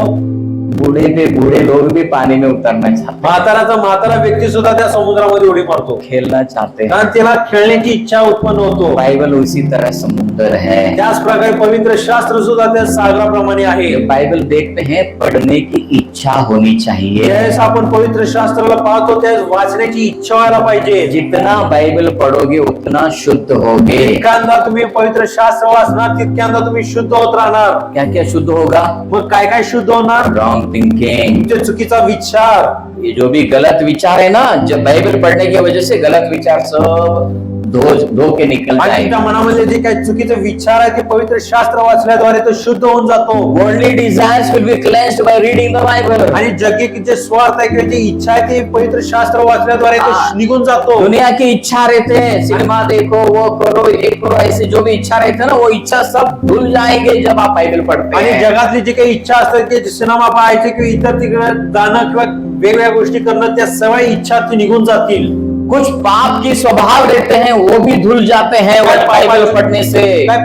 बूढ़े पे बूढ़े लोग भी पानी में उतरना चाहते म्हाताराचा म्हातारा व्यक्ती सुद्धा त्या समुद्रामध्ये उडी मारतो, हैं, खेलना चाहते हैं। कारण त्याला खेळण्याची इच्छा उत्पन्न होतो। बाइबल उसी तरह समुद्र है। त्याच प्रकारे पवित्र शास्त्र सुद्धा त्या सागराप्रमाणे आहे। बाइबल देखते हैं, पढ़ने की इच्छा होनी चाहिए। ज्यावेळेस आपण पवित्र शास्त्राला पाहतो त्यावेळेस वाचण्याची इच्छा व्हायला पाहिजे। जितना बाइबल पढ़ोगे उतना शुद्ध होगे। जितक्यांदा तुम्ही पवित्र शास्त्र वाचणार तितक्यांदा तुम्ही शुद्ध होत राहणार। क्या क्या शुद्ध होगा? मग काय काय शुद्ध होणार? रॉन्ग थिंकिंग, तुमचे चुकीचा विचार, ये जो भी गलत विचार है ना, जब बाइबल पढ़ने की वजह से गलत विचार सब धो के निकल आणि जाएगा। तुमच्या मनामध्ये जे काही चुकीचे विचार आहे ते पवित्र शास्त्र वाचल्याद्वारे तो शुद्ध होऊन जातो। Worldly desires will be cleansed by reading the Bible. आणि जगिक जे स्वार्थ आहे किंवा जी इच्छा आहे ती पवित्र शास्त्र वाचल्याद्वारे तो निघून जातो। दुनिया की इच्छा रहते हैं, सिनेमा देखो, वो करो, ये करो, ऐसे जो भी इच्छा रहते हैं ना, वो इच्छा सब भूल जाएंगे जब आप बाइबल पढ़ते आणि हैं। जगातली जी काही इच्छा असते की सिनेमा पाहायचे किंवा इतर तिकडे जाणं किंवा वेगवेगळ्या गोष्टी करणं त्या सगळ्या इच्छा ती निघून जातील। कुछ पाप की स्वभाव रहते हैं, वो भी धुल जाते हैं वो बाइबल पढ़ने से। काय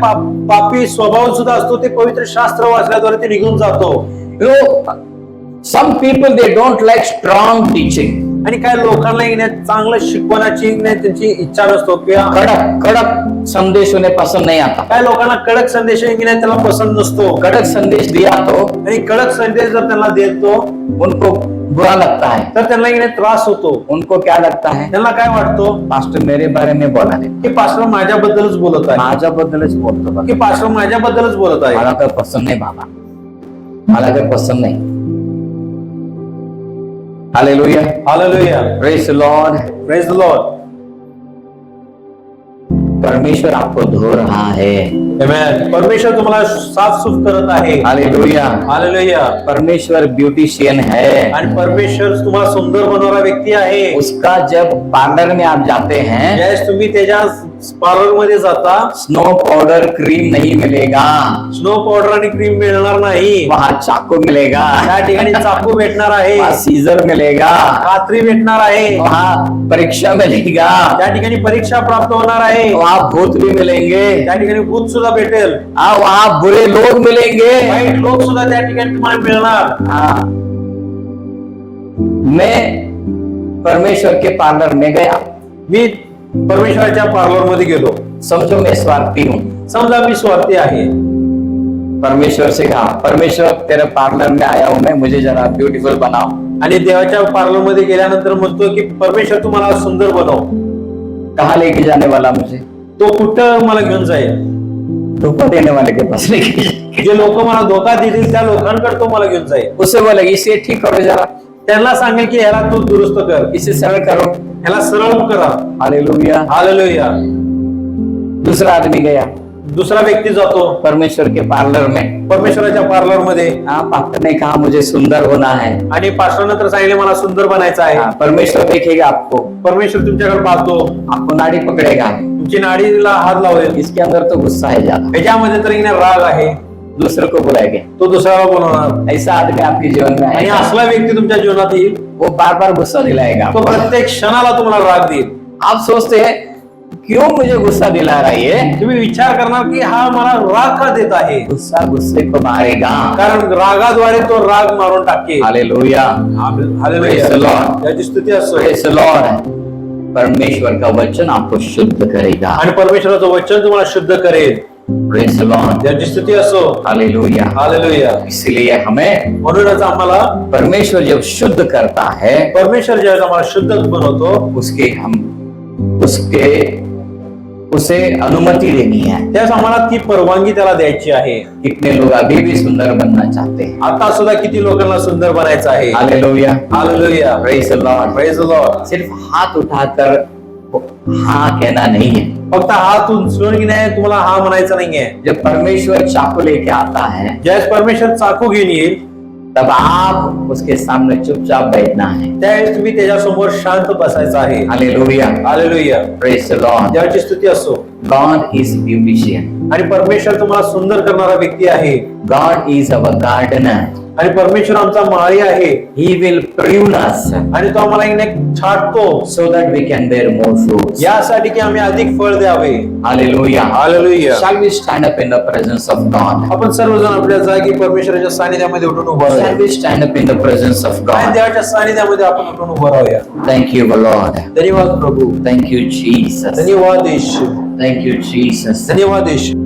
पापी स्वभाव सुद्धा असतो ते पवित्र शास्त्र वाचल्याद्वारे ते निघून जातो। Some people they don't like strong teaching. आणि काय लोकांना येण्यात चांगलं शिकवण्याची त्यांची इच्छा नसतो किंवा कड़क कड़क संदेश उन्हें पसंद नहीं आता। काय लोकांना कडक संदेश घेण्यात त्याला पसंद नसतो। कड़क संदेश दिया तो आणि कडक संदेश जर त्यांना देतो उनको बुरा लगता है। तर त्यांना येण्यात त्रास होतो। उनको क्या लगता है? त्यांना काय वाटतो? पास्टर मेरे बारे में बोला है, की पास्टर माझ्याबद्दलच बोलत आहे, माझ्याबद्दलच बोलतो बघ। की पास्टर माझ्याबद्दलच बोलत आहे। मला काय पसंद नाही बाबा, मला काय पसंद नाही। Hallelujah, hallelujah, praise the Lord, praise the Lord. परमेश्वर आपको धो रहा है। आमेन। परमेश्वर तुम्हाला साफ-सूफ करत आहे। Hallelujah, hallelujah. परमेश्वर ब्यूटिशियन है आणि परमेश्वर तुम्हाला सुंदर बनवणारा व्यक्ती आहे। उसका जब पार्लर में आप जाते हैं, ज्यावेळेस तुम्ही त्याच्या पार्लर मध्ये जाता, स्नो पाउडर क्रीम नहीं मिलेगा, स्नो पावडर आणि क्रीम मिळणार नाही, वहाँ चाकू मिलेगा, त्या ठिकाणी चाकू भेटणार आहे, वहाँ सीजर मिलेगा, कात्री भेटणार आहे, वहाँ परीक्षा मिलेगा, त्या ठिकाणी परीक्षा प्राप्त होणार आहे, वहाँ भूत भी मिलेंगे, त्या ठिकाणी भूत सुद्धा भेटेल, वहाँ बुरे लोग मिलेंगे। वाईट लोक सुद्धा त्या ठिकाणी तुम्हाला मिळणार। हाँ, मैं परमेश्वर के पार्लर में गया, मी परमेश्वराच्या पार्लर मध्ये गेलो। समझो मैं स्वार्थी हूँ। समजा मी स्वार्थी आहे। परमेश्वर से कहा, परमेश्वर तेरे पार्लर में आया हूँ मैं, मुझे जरा ब्यूटीफुल बनाओ। आणि देवाच्या पार्लर मध्ये गेल्यानंतर म्हणतो की परमेश्वर तुम्हाला सुंदर बनव। कहाँ लेके जाने वाला मुझे? तो कुठं मला घेऊन जाईल? धोखा देने वाले के पास लेके जाएगा। जे लोक मला धोका देतील त्या लोकांकडे तो मला घेऊन जाईल। उससे बोले इसे ठीक करो जरा, त्यांना सांगेल की ह्याला तू दुरुस्त कर, इसे सरल करो। ह्याला सरळ करा। हालेलुया। हालेलुया। दूसरा आदमी गया, दुसरा व्यक्ती जातो परमेश्वर के पार्लर में। परमेश्वराच्या पार्लर मध्ये, पास्टर ने कहा मुझे सुंदर होना है। आणि पास्टर नंतर सांगितले मला सुंदर बनायचं आहे। परमेश्वर देखेगा आपको, परमेश्वर तुमच्याकडे पाहतो, आपको नाड़ी पकड़ेगा, तुमची नाडीला हात लावेल। इसके अंदर तो गुस्सा है ज्यादा, ह्याच्यामध्ये तर इकडे राग आहे, दूसरे को बुलाएंगे। तो दुसऱ्याला बोलवणार। ऐसा आदमी आपके जीवन में आणि आएगा, असला व्यक्ती तुमच्या जीवनात येईल, वो बार बार गुस्सा दिलाएगा। तो प्रत्येक क्षणाला तुम्हाला राग देईल। आप सोचते हैं क्यों मुझे गुस्सा दिला रहा है ये? तुम्ही विचार करणार की हा मला राग का देत आहे? गुस्सा गुस्से को मारेगा, कारण रागाद्वारे तो राग मारून टाकेल। Hallelujah, hallelujah. Praise the Lord. याची स्तुती असो। Praise the Lord. परमेश्वर का वचन आपको शुद्ध करेगा। आणि परमेश्वराचं वचन तुम्हाला शुद्ध करेल। Praise the Lord. याची स्तुती असो। हालेलुया। हालेलुया। इसलिए हमें म्हणूनच आम्हाला परमेश्वर जब शुद्ध करता है, परमेश्वर ज्यावेळेस आम्हाला शुद्ध बनवतो, उसे अनुमति देनी है। त्यावेळेस आम्हाला ती परवानगी त्याला द्यायची आहे। कितने लोग अभी भी सुंदर बनना चाहते हैं? आता सुद्धा किती लोकांना सुंदर बनायचं आहे। Hallelujah, hallelujah. Praise the Lord, praise the Lord. सिर्फ हाथ उठाकर हाँ कहना नहीं है। फक्त हात उचलून की नाही तुम्हाला हा म्हणायचं नाहीये। जब परमेश्वर चाकू लेके आता है, ज्यावेळेस परमेश्वर चाकू घेऊन येईल, तब आप उसके सामने चुपचाप बैठना है। त्यावेळेस तुम्ही त्याच्या समोर शांत बसायचं आहे। Hallelujah, hallelujah. Praise the Lord. देवाची स्तुती असो। God is beautician. आणि परमेश्वर तुम्हाला सुंदर करणारा व्यक्ती आहे. God is our gardener. आणि परमेश्वर आमचा माळी आहे. He will prune us आणि तो आम्हाला एक छाटतो so that we can bear more fruits. यासाठी की आम्ही अधिक फळ द्यावे. Hallelujah. Hallelujah. Shall we stand up in the presence of God? आपण सर्वजण आपल्या जागी परमेश्वराच्या सानिध्यामध्ये उठून उभा Shall राहूया. we stand up in the presence of आणि God? देवाच्या सानिध्यामध्ये आपण उठून उभा राहूया. Thank you, Lord. धन्यवाद प्रभू. Thank you, Jesus. धन्यवाद येशू. Thank you, Jesus. धन्यवाद येशू.